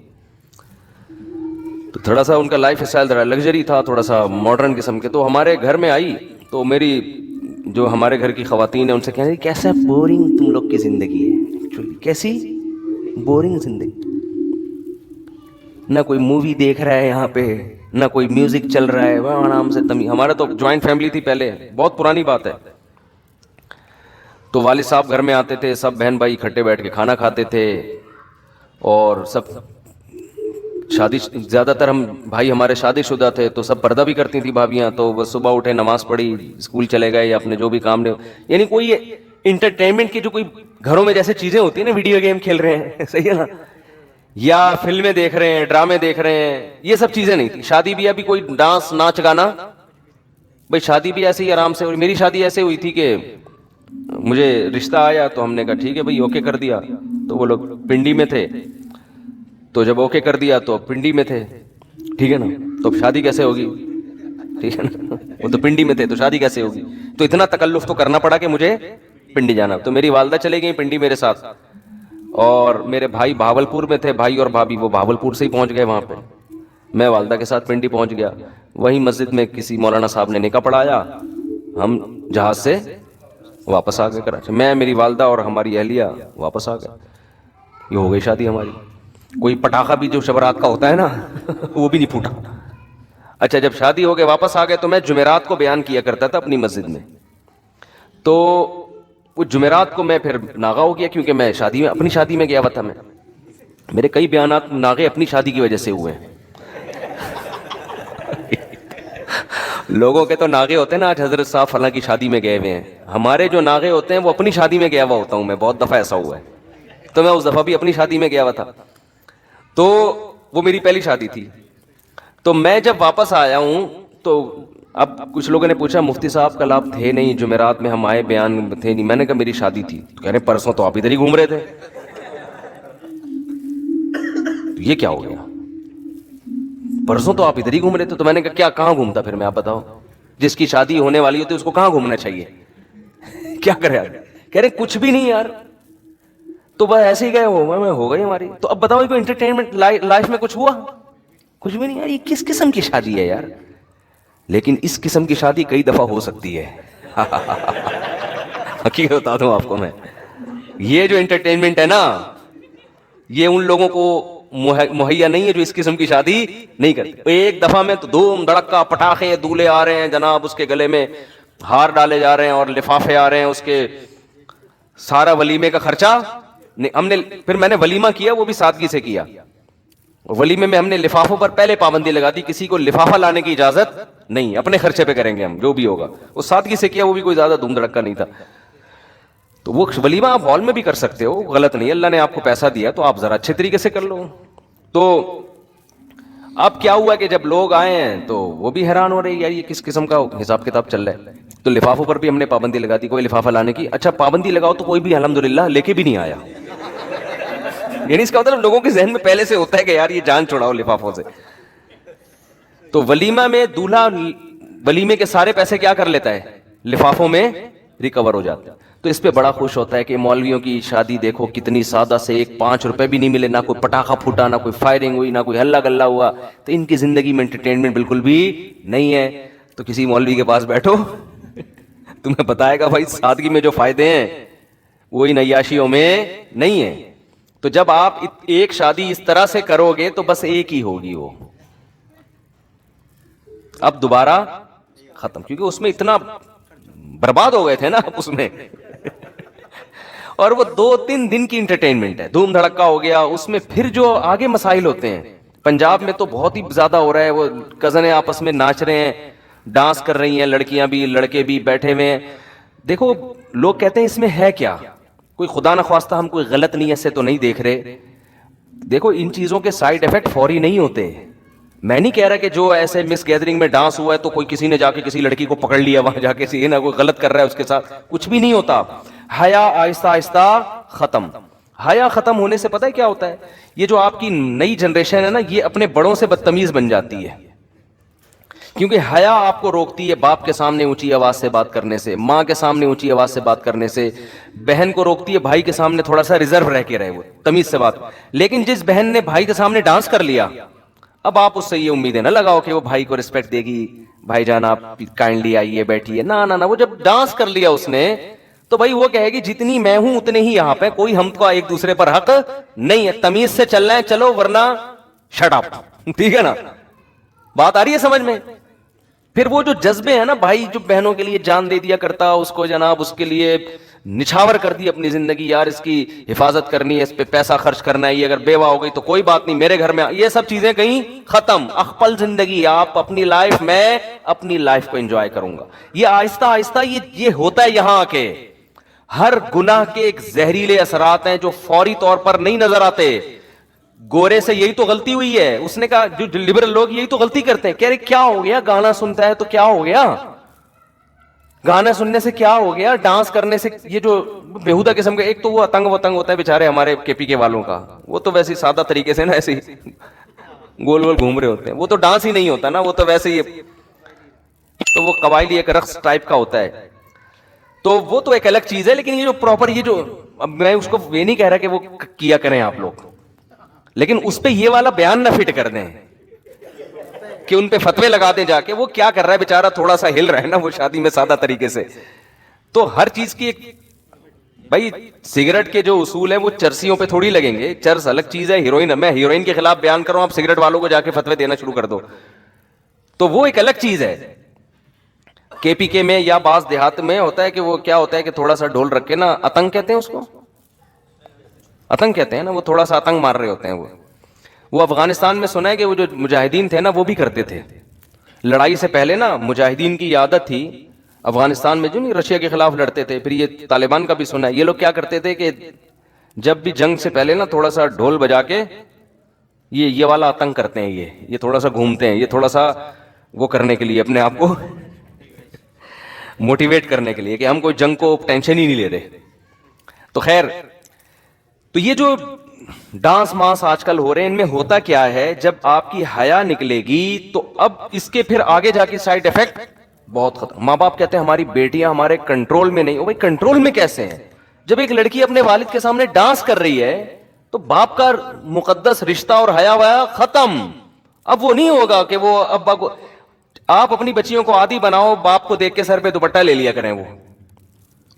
تو تھوڑا سا ان کا لائف اسٹائل ذرا لگژری تھا، تھوڑا سا ماڈرن قسم کے. تو ہمارے گھر میں آئی تو میری جو ہمارے گھر کی خواتین ہیں ان سے کہہ رہی کیسا بورنگ تم لوگ کی زندگی ہے، کیسی بورنگ زندگی، نہ کوئی مووی دیکھ رہا ہے یہاں پہ، نہ کوئی میوزک چل رہا ہے، وہ آرام سے ہمارا تو جوائنٹ فیملی تھی پہلے، بہت پرانی بات ہے. تو والد صاحب گھر میں آتے تھے، سب بہن بھائی اکٹھے بیٹھ کے کھانا کھاتے تھے، اور سب شادی، زیادہ تر ہم بھائی ہمارے شادی شدہ تھے تو سب پردہ بھی کرتی تھی بھابیاں. تو وہ صبح اٹھے، نماز پڑھی، اسکول چلے گئے یا اپنے جو بھی کام نے، یعنی کوئی انٹرٹینمنٹ کی جو کوئی گھروں میں جیسے چیزیں ہوتی ہیں نا، ویڈیو گیم کھیل رہے ہیں صحیح ہے نا، یا فلمیں دیکھ رہے ہیں، ڈرامے دیکھ رہے ہیں، یہ سب چیزیں نہیں تھی. شادی بھی ابھی کوئی ڈانس ناچ گانا، بھائی شادی بھی ایسے ہی آرام سے. میری شادی ایسے ہوئی تھی کہ مجھے رشتہ آیا تو ہم نے کہا ٹھیک ہے بھائی اوکے کر دیا. تو وہ لوگ پنڈی میں تھے، تو جب اوکے کر دیا تو پنڈی میں تھے، ٹھیک ہے نا. تو اب شادی کیسے ہوگی، ٹھیک ہے نا، وہ تو پنڈی میں تھے تو شادی کیسے ہوگی. تو اتنا تکلف تو کرنا پڑا کہ مجھے پنڈی جانا. تو میری والدہ چلے گئی پنڈی میرے ساتھ، اور میرے بھائی بھاولپور میں تھے، بھائی اور بھابھی وہ بھاولپور سے ہی پہنچ گئے وہاں پہ. میں والدہ کے ساتھ پنڈی پہنچ گیا. وہیں مسجد میں کسی مولانا صاحب نے نکاح پڑھایا، ہم جہاز سے واپس آ گئے کراچی. میں، میری والدہ اور ہماری اہلیہ واپس آ گئے. یہ ہو گئی شادی ہماری. کوئی پٹاخہ بھی جو شب رات کا ہوتا ہے نا وہ بھی نہیں پھوٹا. اچھا جب شادی ہو گئے واپس آ گئے تو میں جمعرات کو بیان کیا کرتا تھا اپنی مسجد میں. تو وہ جمعرات کو میں پھر ناغا ہو گیا، کیونکہ میں شادی میں، اپنی شادی میں گیا ہوا تھا. میں، میرے کئی بیانات ناغے اپنی شادی کی وجہ سے ہوئے ہیں. لوگوں کے تو ناغے ہوتے ہیں نا، آج حضرت صاحب فلاں کی شادی میں گئے ہوئے ہیں. ہمارے جو ناغے ہوتے ہیں وہ اپنی شادی میں گیا ہوا ہوتا ہوں میں. بہت دفعہ ایسا ہوا ہے. تو میں اس دفعہ بھی اپنی شادی میں گیا ہوا تھا. تو وہ میری پہلی شادی تھی. تو میں جب واپس آیا ہوں تو اب کچھ لوگوں نے پوچھا مفتی صاحب کل آپ تھے نہیں جمعرات میں، ہم آئے بیان تھے نہیں. میں نے کہا میری شادی تھی. تو کہہ رہے پرسوں تو آپ ادھر ہی گھوم رہے تھے. تو یہ کیا ہو گیا، پرسوں تو آپ ادھر ہی گھوم رہے تھے. تو میں نے کہا کیا، کہاں گھومتا پھر میں، آپ بتاؤ. جس کی شادی ہونے والی ہوتی ہے اس کو کہاں گھومنا چاہیے، کیا کرے آپ. کہہ رہے کچھ بھی نہیں یار، تو بس ایسے ہی گئے ہو گئی ہماری. تو اب بتاؤ کوئی انٹرٹینمنٹ لائف میں کچھ ہوا، کچھ بھی نہیں یار. یہ کس قسم کی شادی ہے یار. لیکن اس قسم کی شادی کئی دفعہ ہو سکتی ہے. حقیقت بتا دوں آپ کو میں, یہ جو انٹرٹینمنٹ ہے نا, یہ ان لوگوں کو مہیا نہیں ہے جو اس قسم کی شادی نہیں کرتے. ایک دفعہ میں تو دھوم دھڑکا, پٹاخے, دولے آ رہے ہیں جناب, اس کے گلے میں ہار ڈالے جا رہے ہیں اور لفافے آ رہے ہیں, اس کے سارا ولیمے کا خرچہ ہم نے. پھر میں نے ولیمہ کیا, وہ بھی سادگی سے کیا. ولیمے میں ہم نے لفافوں پر پہلے پابندی لگا دی, کسی کو لفافہ لانے کی اجازت نہیں, اپنے خرچے پہ کریں گے ہم جو بھی ہوگا. وہ سادگی سے کیا, وہ بھی کوئی زیادہ دھوم دھڑکا نہیں تھا. تو وہ ولیمہ آپ ہال میں بھی کر سکتے ہو, غلط نہیں, اللہ نے آپ کو پیسہ دیا تو آپ ذرا اچھے طریقے سے کر لو. تو اب کیا ہوا کہ جب لوگ آئے ہیں تو وہ بھی حیران ہو رہے ہیں, یار یہ کس قسم کا حساب کتاب چل رہا ہے. تو لفافوں پر بھی ہم نے پابندی لگا دی, کوئی لفافہ لانے کی. اچھا پابندی لگاؤ تو کوئی بھی الحمدللہ لے کے بھی نہیں آیا. یعنی اس کا مطلب لوگوں کے ذہن میں پہلے سے ہوتا ہے کہ یار یہ جان چھڑاؤ لفافوں سے. تو ولیمہ میں دولہا ولیمے کے سارے پیسے کیا کر لیتا ہے, لفافوں میں ریکور ہو جاتا ہے. تو اس پہ بڑا خوش ہوتا ہے کہ مولویوں کی شادی دیکھو کتنی سادہ سے, 1 5 روپے بھی نہیں ملے, نہ کوئی پٹاخہ پھوٹا, نہ کوئی فائرنگ ہوئی, نہ کوئی ہلہ گلہ ہوا. تو ان کی زندگی میں انٹرٹینمنٹ بالکل بھی نہیں ہے. تو کسی مولوی کے پاس بیٹھو, تمہیں بتائے گا بھائی سادگی میں جو فائدے ہیں وہ ان عیاشیوں میں نہیں ہیں. تو جب آپ ایک شادی اس طرح سے کرو گے تو بس ایک ہی ہوگی, وہ اب دوبارہ ختم, کیونکہ اس میں اتنا برباد ہو گئے تھے نا اس میں. اور وہ 2-3 دن کی انٹرٹینمنٹ ہے, دھوم دھڑکا ہو گیا. اس میں پھر جو آگے مسائل ہوتے ہیں, پنجاب میں تو بہت ہی زیادہ ہو رہا ہے, وہ کزنیں آپس میں ناچ رہے ہیں, ڈانس کر رہی ہیں, لڑکیاں بھی لڑکے بھی بیٹھے ہوئے ہیں. دیکھو لوگ کہتے ہیں اس میں ہے کیا, کوئی خدا نخواستہ ہم کوئی غلط نیت سے تو نہیں دیکھ رہے. دیکھو ان چیزوں کے سائیڈ ایفیکٹ فوری نہیں ہوتے. میں نہیں کہہ رہا کہ جو ایسے مس گیدرنگ میں ڈانس ہوا ہے تو کوئی کسی نے جا کے کسی لڑکی کو پکڑ لیا وہاں جا کے, نہ کوئی غلط کر رہا ہے اس کے ساتھ, کچھ بھی نہیں ہوتا. حیا آہستہ آہستہ ختم. حیا ختم ہونے سے پتہ ہے کیا ہوتا ہے, یہ جو آپ کی نئی جنریشن ہے نا, یہ اپنے بڑوں سے بدتمیز بن جاتی ہے. کیونکہ حیا آپ کو روکتی ہے باپ کے سامنے اونچی آواز سے بات کرنے سے, ماں کے سامنے اونچی آواز سے بات کرنے سے, بہن کو روکتی ہے بھائی کے سامنے تھوڑا سا ریزرو رہ کے رہے, وہ تمیز سے بات. لیکن جس بہن نے بھائی کے سامنے ڈانس کر لیا, اب آپ اس سے یہ امیدیں نہ لگاؤ کہ وہ بھائی کو رسپیکٹ دے گی, بھائی جان آپ کائنڈلی آئیے بیٹھیے. نہ, وہ جب ڈانس کر لیا اس نے تو بھائی وہ کہے گی جتنی میں ہوں اتنے ہی یہاں پہ, کوئی ہم کو ایک دوسرے پر حق نہیں ہے, تمیز سے چلنا ہے چلو ورنہ شٹ اپ. ٹھیک ہے نا, بات آ رہی ہے سمجھ میں. پھر وہ جو جذبے ہیں نا, بھائی جو بہنوں کے لیے جان دے دیا کرتا, اس کو جناب اس کے لیے نچھاور کر دی اپنی زندگی, یار اس کی حفاظت کرنی ہے, اس پہ پیسہ خرچ کرنا ہے, یہ اگر بیوہ ہو گئی تو کوئی بات نہیں, میرے گھر میں, یہ سب چیزیں کہیں ختم. اخپل زندگی, آپ اپنی لائف, میں اپنی لائف کو انجوائے کروں گا. یہ آہستہ آہستہ یہ ہوتا ہے یہاں کے. ہر گناہ کے ایک زہریلے اثرات ہیں جو فوری طور پر نہیں نظر آتے. گورے سے یہی تو غلطی ہوئی ہے, اس نے کہا جو لبرل لوگ یہی تو غلطی کرتے ہیں, کہہ رہے کیا ہو گیا, گانا سنتا ہے تو کیا ہو گیا, گانا سننے سے کیا ہو گیا, ڈانس کرنے سے, یہ جو بےہودہ قسم کا. ایک تو وہ اتنگ وتنگ ہوتا ہے بیچارے ہمارے کے پی کے والوں کا, وہ تو ویسے سادہ طریقے سے نا ایسے گول گول گھوم رہے ہوتے ہیں, وہ تو ڈانس ہی نہیں ہوتا نا, وہ تو ویسے ہی, تو وہ قبائلی ایک رقص ٹائپ کا ہوتا ہے. تو وہ تو ایک الگ چیز ہے. لیکن یہ جو پراپر, یہ جو, اب میں اس کو یہ نہیں کہہ رہا کہ وہ کیا کریں آپ لوگ, لیکن اس پہ یہ والا بیان نہ فٹ کر دیں کہ ان پہ فتوے لگا دیں جا کے. وہ کیا کر رہا ہے بیچارہ, تھوڑا سا ہل رہا ہے نا وہ شادی میں سادہ طریقے سے. تو ہر چیز کی ایک, بھائی سگریٹ کے جو اصول ہیں وہ چرسیوں پہ تھوڑی لگیں گے, چرس الگ چیز ہے, ہیروئن, میں ہیروئن کے خلاف بیان کر رہا ہوں, آپ سگریٹ والوں کو جا کے فتوے دینا شروع کر دو, تو وہ ایک الگ چیز ہے. کے پی کے میں یا بعض دیہات میں ہوتا ہے کہ وہ کیا ہوتا ہے کہ تھوڑا سا ڈھول رکھ کے نا, اتنگ کہتے ہیں اس کو, اتنگ کہتے ہیں نا, وہ تھوڑا سا اتنگ مار رہے ہوتے ہیں. وہ افغانستان میں سنا ہے کہ وہ جو مجاہدین تھے نا وہ بھی کرتے تھے. لڑائی سے پہلے نا مجاہدین کی عادت تھی افغانستان میں, جو نہیں رشیا کے خلاف لڑتے تھے, پھر یہ طالبان کا بھی سنا ہے, یہ لوگ کیا کرتے تھے کہ جب بھی جنگ سے پہلے نا تھوڑا سا ڈھول بجا کے یہ والا اتنگ کرتے ہیں, یہ تھوڑا سا گھومتے ہیں, یہ تھوڑا سا وہ کرنے کے لیے, اپنے آپ کو موٹیویٹ کرنے کے لیے کہ ہم کوئی جنگ کو ٹینشن ہی نہیں لے رہے. تو خیر, تو یہ جو ڈانس مانس آج کل ہو رہے ہیں, ان میں ہوتا کیا ہے, جب آپ کی حیا نکلے گی تو اب اس کے پھر آگے جا کے سائیڈ ایفیکٹ بہت خطرہ. ماں باپ کہتے ہیں ہماری بیٹیاں ہمارے کنٹرول میں نہیں. بھائی کنٹرول میں کیسے ہیں, جب ایک لڑکی اپنے والد کے سامنے ڈانس کر رہی ہے تو باپ کا مقدس رشتہ اور حیا ویا ختم. اب وہ نہیں ہوگا کہ وہ ابا کو, آپ اپنی بچیوں کو عادی بناؤ باپ کو دیکھ کے سر پہ دوپٹہ لے لیا کریں وہ,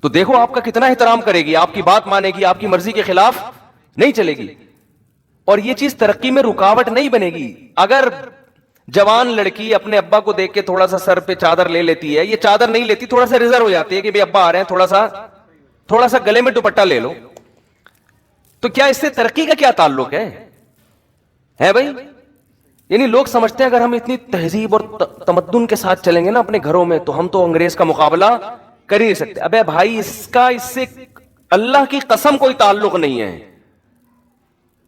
تو دیکھو آپ کا کتنا احترام کرے گی, آپ کی بات مانے گی, آپ کی مرضی کے خلاف نہیں چلے گی. اور یہ چیز ترقی میں رکاوٹ نہیں بنے گی. اگر جوان لڑکی اپنے ابا کو دیکھ کے تھوڑا سا سر پہ چادر لے لیتی ہے, یہ چادر نہیں لیتی, تھوڑا سا ریزرو ہو جاتی ہے کہ بھائی ابا آ رہے ہیں, تھوڑا سا گلے میں دوپٹہ لے لو, تو کیا اس سے ترقی کا کیا تعلق ہے بھائی؟ یعنی لوگ سمجھتے ہیں اگر ہم اتنی تہذیب اور تمدن کے ساتھ چلیں گے نا اپنے گھروں میں تو ہم تو انگریز کا مقابلہ کر ہی نہیں سکتے. ابے بھائی اس سے اللہ کی قسم کوئی تعلق نہیں ہے.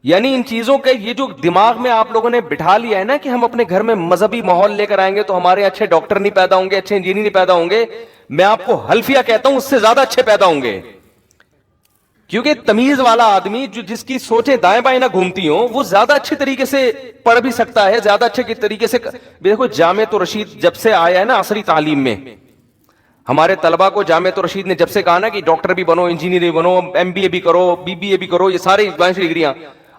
یعنی ان چیزوں کے یہ جو دماغ میں آپ لوگوں نے بٹھا لیا ہے نا کہ ہم اپنے گھر میں مذہبی ماحول لے کر آئیں گے تو ہمارے اچھے ڈاکٹر نہیں پیدا ہوں گے, اچھے انجینئر نہیں پیدا ہوں گے. میں آپ کو حلفیہ کہتا ہوں اس سے زیادہ اچھے پیدا ہوں گے, کیونکہ تمیز والا آدمی جس کی سوچیں دائیں بائیں نہ گھومتی ہوں وہ زیادہ اچھے طریقے سے پڑھ بھی سکتا ہے, زیادہ اچھے طریقے سے. دیکھو جامعۃ الرشید جب سے آیا ہے نا عصری تعلیم میں, ہمارے طلبہ کو جامعۃ الرشید نے جب سے کہا نا کہ ڈاکٹر بھی بنو, انجینئر بھی بنو, ایم بی اے بھی کرو, بی بی اے بھی کرو, یہ سارے ڈگریاں,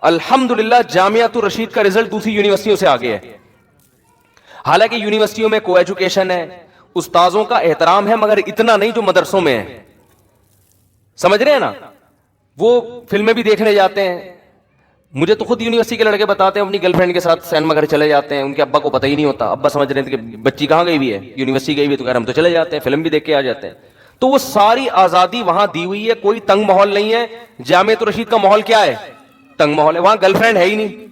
الحمدللہ جامعۃ الرشید کا رزلٹ دوسری یونیورسٹیوں سے آگے ہے. حالانکہ یونیورسٹیوں میں کو ایجوکیشن ہے, استاذوں کا احترام ہے, مگر اتنا نہیں جو مدرسوں میں ہے. سمجھ رہے ہیں نا؟ وہ فلمیں بھی دیکھنے جاتے ہیں. مجھے تو خود یونیورسٹی کے لڑکے بتاتے ہیں اپنی گرل فرینڈ کے ساتھ سینما گھر چلے جاتے ہیں, ان کے ابا کو پتہ ہی نہیں ہوتا, ابا سمجھ رہے تھے کہ بچی کہاں گئی ہوئی ہے, یونیورسٹی گئی ہوئی, تو کہہ رہے ہم تو چلے جاتے ہیں, فلم بھی دیکھ کے آ جاتے ہیں. تو وہ ساری آزادی وہاں دی ہوئی ہے, کوئی تنگ ماحول نہیں ہے. جامعۃ الرشید کا ماحول کیا ہے؟ تنگ ماحول ہے. وہاں گرل فرینڈ ہے ہی نہیں,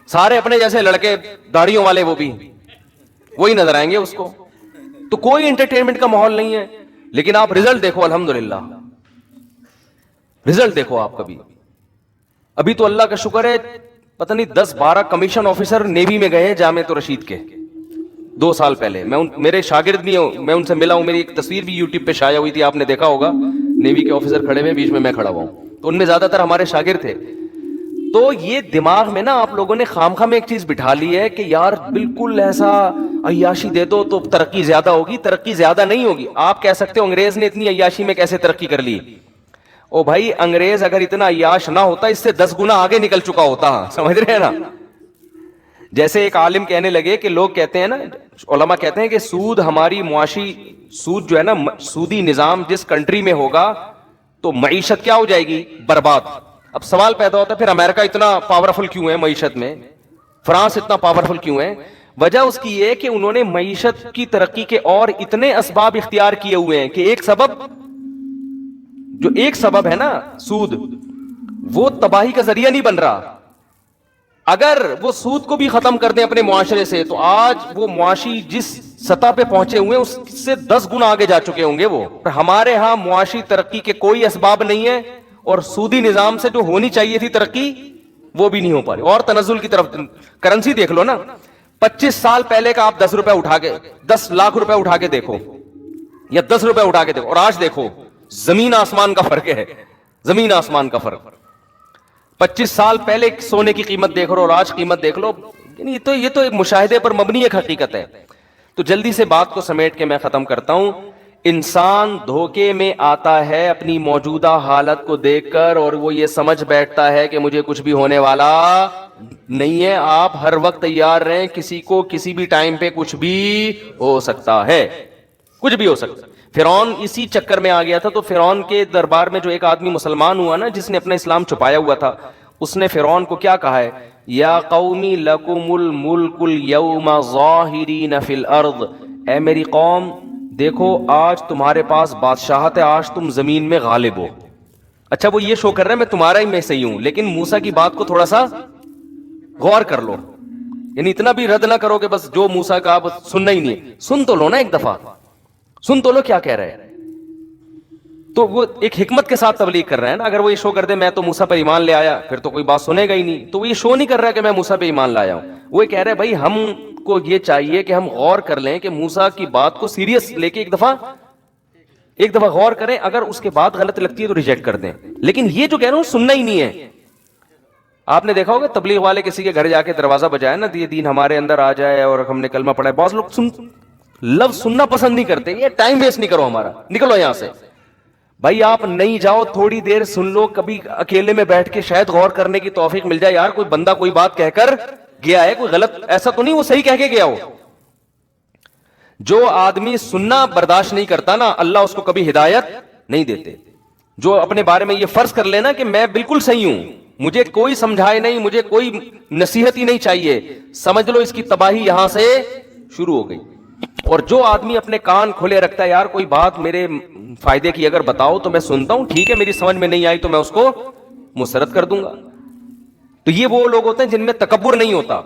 سارے اپنے جیسے لڑکے داڑھیوں والے وہ بھی وہی نظر آئیں گے اس کو. تو کوئی انٹرٹینمنٹ کا ماحول نہیں ہے. لیکن آپ رزلٹ دیکھو, الحمدللہ رزلٹ دیکھو آپ کبھی. ابھی تو اللہ کا شکر ہے پتہ نہیں 10-12 کمیشن آفیسر نیوی میں گئے ہیں جامعۃ الرشید کے 2 سال پہلے. میرے شاگرد بھی ہوں, میں ان سے ملا ہوں, میری ایک تصویر بھی یوٹیوب پہ شائع ہوئی تھی, آپ نے دیکھا ہوگا, نیوی کے آفیسر کھڑے ہوئے, بیچ میں کھڑا ہوا ہوں, تو ان میں زیادہ تر ہمارے شاگرد تھے. تو یہ دماغ میں نا آپ لوگوں نے خامخواہ میں ایک چیز بٹھا لی ہے کہ یار بالکل ایسا عیاشی دے دو تو ترقی زیادہ ہوگی. ترقی زیادہ نہیں ہوگی. آپ کہہ سکتے ہو انگریز نے اتنی عیاشی میں کیسے ترقی کر لی. او بھائی انگریز اگر اتنا عیاش نہ ہوتا اس سے 10 گنا آگے نکل چکا ہوتا. سمجھ رہے ہیں نا؟ جیسے ایک عالم کہنے لگے کہ لوگ کہتے ہیں نا, علماء کہتے ہیں کہ سود ہماری معاشی سود جو ہے نا, سودی نظام جس کنٹری میں ہوگا تو معیشت کیا ہو جائے گی؟ برباد. اب سوال پیدا ہوتا ہے پھر امریکہ اتنا پاورفل کیوں ہے معیشت میں, فرانس اتنا پاورفل کیوں ہے؟ وجہ اس کی یہ کہ انہوں نے معیشت کی ترقی کے اور اتنے اسباب اختیار کیے ہوئے ہیں کہ ایک سبب ہے نا سود, وہ تباہی کا ذریعہ نہیں بن رہا. اگر وہ سود کو بھی ختم کر دیں اپنے معاشرے سے تو آج وہ معاشی جس سطح پہ پہنچے ہوئے ہیں اس سے 10 گنا آگے جا چکے ہوں گے وہ. ہمارے ہاں معاشی ترقی کے کوئی اسباب نہیں ہے, اور سودی نظام سے جو ہونی چاہیے تھی ترقی وہ بھی نہیں ہو پا رہی. اور تنزل کی طرف کرنسی دیکھ لو نا, 25 سال پہلے کا آپ 10 روپے اٹھا کے 10 لاکھ روپے اٹھا کے دیکھو, یا 10 روپے اٹھا کے دیکھو, اور آج دیکھو زمین آسمان کا فرق ہے. زمین آسمان کا فرق. 25 سال پہلے سونے کی قیمت دیکھ لو اور آج قیمت دیکھ لو. یہ تو ایک مشاہدے پر مبنی ایک حقیقت ہے. تو جلدی سے بات کو سمیٹ کے میں ختم کرتا ہوں. انسان دھوکے میں آتا ہے اپنی موجودہ حالت کو دیکھ کر, اور وہ یہ سمجھ بیٹھتا ہے کہ مجھے کچھ بھی ہونے والا نہیں ہے. آپ ہر وقت تیار رہیں, کسی کو کسی بھی ٹائم پہ کچھ بھی ہو سکتا ہے, کچھ بھی ہو سکتا ہے. فرعون اسی چکر میں آ گیا تھا. تو فرعون کے دربار میں جو ایک آدمی مسلمان ہوا نا, جس نے اپنا اسلام چھپایا ہوا تھا, اس نے فرعون کو کیا کہا ہے؟ یا قومی لکم الملک اليوم ظاہرین فی الارض, اے میری قوم دیکھو آج تمہارے پاس بادشاہت ہے, آج تم زمین میں غالب ہو. اچھا وہ یہ شو کر رہا ہے میں تمہارا ہی میں صحیح ہوں, لیکن موسیٰ کی بات کو تھوڑا سا غور کر لو. یعنی اتنا بھی رد نہ کرو کہ بس جو موسیٰ کا آپ سننا ہی نہیں, سن تو لو نا, ایک دفعہ سن تو لو کیا کہہ رہے ہیں. تو وہ ایک حکمت کے ساتھ تبلیغ کر رہے ہیں نا. اگر وہ یہ شو کر دے میں تو موسیٰ پر ایمان لے آیا, پھر تو کوئی بات سنے گا ہی نہیں. تو وہ یہ شو نہیں کر رہا کہ میں موسیٰ پہ ایمان لایا ہوں, وہ یہ کہہ رہے بھائی ہم کو یہ چاہیے کہ ہم غور کر لیں کہ موسیٰ کی بات کو سیریس لے کے ایک دفعہ غور کریں. اگر اس کے بعد غلط لگتی ہے تو ریجیکٹ کر دیں. لیکن یہ جو کہہ رہا ہوں سننا ہی نہیں ہے. آپ نے دیکھا ہوگا تبلیغ والے کسی کے گھر جا کے دروازہ بجائے نا, یہ دین ہمارے اندر آ جائے اور ہم نے کلمہ پڑھا ہے, بعض لوگ لفظ سننا پسند نہیں کرتے. یہ ٹائم ویسٹ نہیں کرو ہمارا, نکلو یہاں سے. بھائی آپ نہیں جاؤ, تھوڑی دیر سن لو, کبھی اکیلے میں بیٹھ کے شاید غور کرنے کی توفیق مل جائے. یار کوئی بندہ کوئی بات کہہ کر گیا ہے, کوئی غلط ایسا تو نہیں وہ صحیح کہہ کے گیا ہو. جو آدمی سننا برداشت نہیں کرتا نا اللہ اس کو کبھی ہدایت نہیں دیتے. جو اپنے بارے میں یہ فرض کر لینا کہ میں بالکل صحیح ہوں, مجھے کوئی سمجھائے نہیں, مجھے کوئی نصیحت ہی نہیں چاہیے, سمجھ لو اس کی تباہی یہاں سے شروع ہو گئی. اور جو آدمی اپنے کان کھلے رکھتا ہے, یار کوئی بات میرے فائدے کی اگر بتاؤ تو میں سنتا ہوں, ٹھیک ہے میری سمجھ میں نہیں آئی تو میں اس کو مسرت کر دوں گا. تو یہ وہ لوگ ہوتے ہیں جن میں تکبر نہیں ہوتا.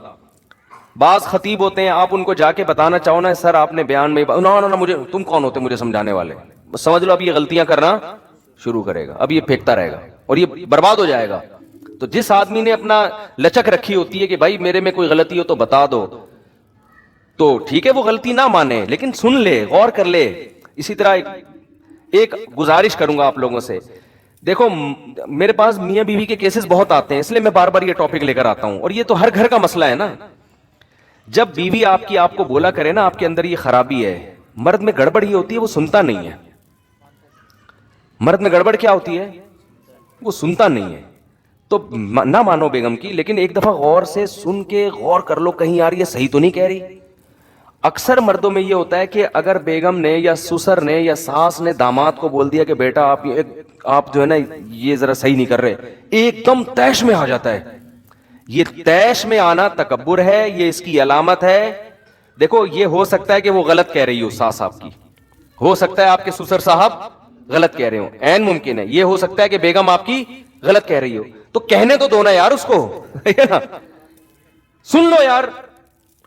بعض خطیب ہوتے ہیں, آپ ان کو جا کے بتانا چاہو نا سر آپ نے بیان میں نا مجھے, تم کون ہوتے مجھے سمجھانے والے, بس سمجھ لو اب یہ غلطیاں کرنا شروع کرے گا, اب یہ پھینکتا رہے گا اور یہ برباد ہو جائے گا. تو جس آدمی نے اپنا لچک رکھی ہوتی ہے کہ بھائی میرے میں کوئی غلطی ہو تو بتا دو, تو ٹھیک ہے وہ غلطی نہ مانے لیکن سن لے, غور کر لے. اسی طرح ایک گزارش کروں گا آپ لوگوں سے, دیکھو میرے پاس میاں بیوی کے کیسز بہت آتے ہیں, اس لیے میں بار بار یہ ٹاپک لے کر آتا ہوں, اور یہ تو ہر گھر کا مسئلہ ہے نا. جب بیوی آپ کو بولا کرے نا آپ کے اندر یہ خرابی ہے, مرد میں گڑبڑ یہ ہوتی ہے وہ سنتا نہیں ہے. مرد میں گڑبڑ کیا ہوتی ہے, وہ سنتا نہیں ہے. تو نہ مانو بیگم کی, لیکن ایک دفعہ غور سے سن کے غور کر لو کہیں یار یہ صحیح تو نہیں کہہ رہی. اکثر مردوں میں یہ ہوتا ہے کہ اگر بیگم نے یا سسر نے یا ساس نے داماد کو بول دیا کہ بیٹا آپ جو ہے نا یہ ذرا صحیح نہیں کر رہے, ایک دم تیش میں آ جاتا ہے. یہ تیش میں آنا تکبر ہے, یہ اس کی علامت ہے. دیکھو یہ ہو سکتا ہے کہ وہ غلط کہہ رہی ہو ساس آپ کی, ہو سکتا ہے آپ کے سسر صاحب غلط کہہ رہے ہو, عین ممکن ہے. یہ ہو سکتا ہے کہ بیگم آپ کی غلط کہہ رہی ہو, تو کہنے تو دو نا یار اس کو, سن لو یار,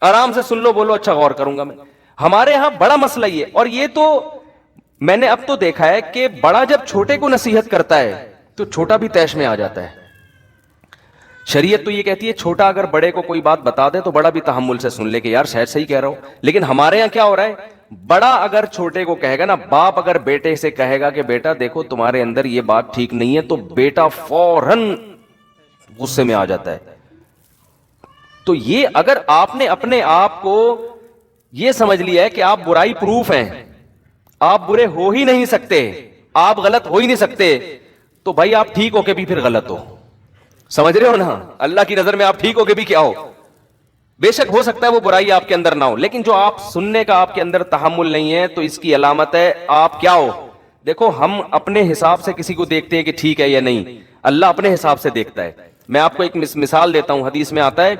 آرام سے سن لو, بولو اچھا غور کروں گا میں. ہمارے ہاں بڑا مسئلہ یہ, اور یہ تو میں نے اب تو دیکھا ہے کہ بڑا جب چھوٹے کو نصیحت کرتا ہے تو چھوٹا بھی تیش میں آ جاتا ہے. شریعت تو یہ کہتی ہے چھوٹا اگر بڑے کو کوئی بات بتا دے تو بڑا بھی تحمل سے سن لے کہ یار شاید صحیح کہہ رہا ہوں. لیکن ہمارے یہاں کیا ہو رہا ہے, بڑا اگر چھوٹے کو کہے گا نا, باپ اگر بیٹے سے کہے گا کہ بیٹا دیکھو تمہارے اندر یہ بات ٹھیک نہیں ہے, تو بیٹا فوراً غصے میں آ جاتا ہے. تو یہ اگر آپ نے اپنے آپ کو یہ سمجھ لیا ہے کہ آپ برائی پروف ہیں, آپ برے ہو ہی نہیں سکتے, آپ غلط ہو ہی نہیں سکتے, تو بھائی آپ ٹھیک ہو کے بھی پھر غلط ہو. سمجھ رہے ہو نا, اللہ کی نظر میں آپ ٹھیک ہو کے بھی کیا ہو, بے شک ہو سکتا ہے وہ برائی آپ کے اندر نہ ہو, لیکن جو آپ سننے کا آپ کے اندر تحمل نہیں ہے تو اس کی علامت ہے آپ کیا ہو. دیکھو ہم اپنے حساب سے کسی کو دیکھتے ہیں کہ ٹھیک ہے یا نہیں, اللہ اپنے حساب سے دیکھتا ہے. میں آپ کو ایک مثال دیتا ہوں, حدیث میں آتا ہے